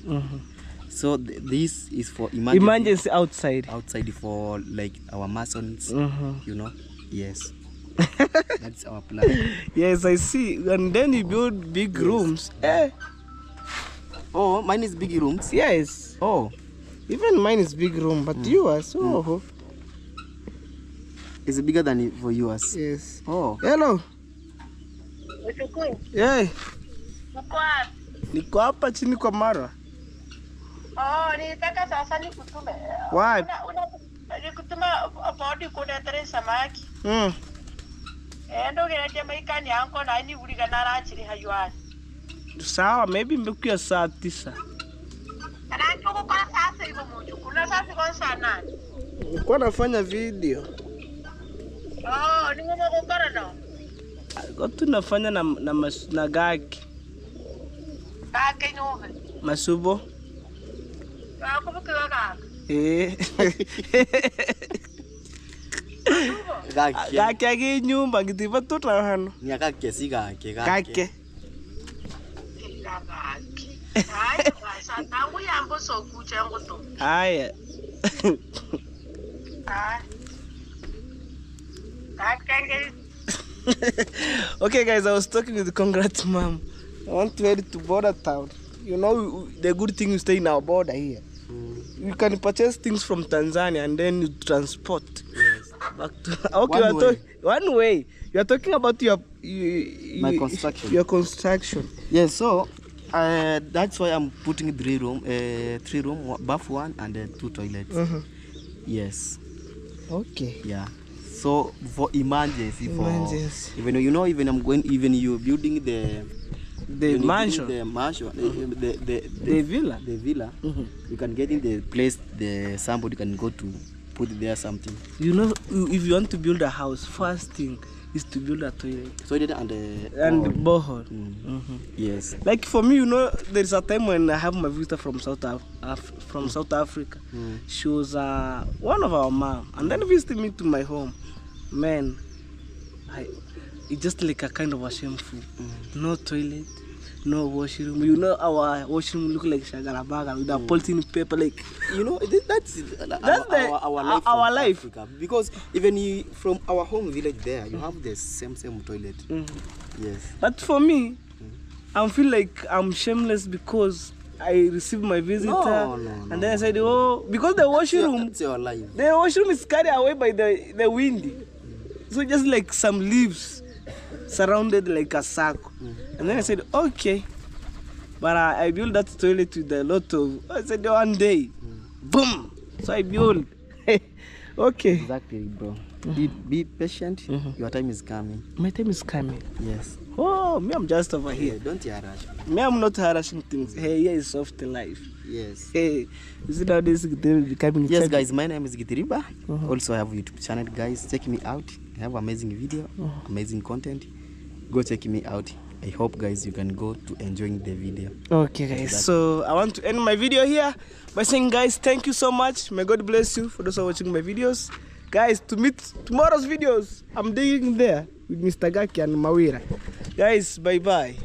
So this is for Emergency outside. outside for like our masons, you know. Yes. That's our plan. Yes, I see. And then you build big rooms. Oh, mine is big rooms. Yes. Oh, Even mine is big room, but yours, it's bigger than for yours. yes. Oh, Hello. Uchukui. Hey, Uko wapi? niko hapa chini kwa Mara. Oh, nitaka sasa nikutume. Wapi? Nikutuma bodi kunetere samaki. Endo geraje maikani yanko na ni uriga narachiri haywa. Sawa, maybe mbekuya saa 9. Anako kwa sasa hivyo mtu. Kuna sasa kwa saa 8. Nilikuwa nafanya video. Oh, ni ngoma kokara no. Watu nafanya na gaki. Kake nyove. Masubo. Akubuke kaka. Gaki agi nyumba ngitiba tota hano. ni akake siga ke Kake. Kaki. Hai, sasa tangu yambo so kucha ngoto. Aya. Ah. Kake. Okay guys, I was talking with the Congrats mom. I want to head to border town. You know the good thing you stay in our border here. You can purchase things from Tanzania and then you transport. Yes. Back to okay, one way. You are talking about My construction. Your construction. Yes, so that's why I'm putting 3 room, bath 1 and 2 toilets. Yes. Okay. Yeah. So for emergency, Emergency. for even I'm going, even you building the mansion. the mansion, The villa. the villa, you can get in the place the somebody can go to put there something. You know, if you want to build a house, first thing, is to build a toilet Toilet and borehole. Yes. Like for me, you know, there is a time when I have my visitor from South Africa. She was one of our mom, and then visited me to my home. Man, it's just like a kind of a shameful. No toilet, no washroom. You know, our washroom look like Shagarabaga with a polythene paper. Like, You know, that's our life. Africa. Because even from our home village there, you have the same toilet. Yes. But for me, I feel like I'm shameless because I received my visitor, and then I said, oh, because the washroom, That's your life. the washroom is carried away by the wind. So just like some leaves surrounded like a circle. And then I said, okay. But I built that toilet with a lot of, I said one day, boom. So I built. Okay. Exactly, bro. Be patient. Your time is coming. My time is coming. Yes. Oh, me, I'm just over here. Don't you rush. Me, I'm not harassing things. Hey, here is soft life. Yes. Hey, you see nowadays they're becoming. Yes, guys, my name is Githiriba. Also, I have a YouTube channel, guys. Check me out. I have amazing video, amazing content. Go check me out. I hope, guys, you can go to enjoying the video. Okay, guys. So I want to end my video here by saying, guys, thank you so much. May God bless you for those who are watching my videos. Guys, to meet tomorrow's videos, I'm digging there with Mr. Gaki and Mawira. Guys, bye-bye.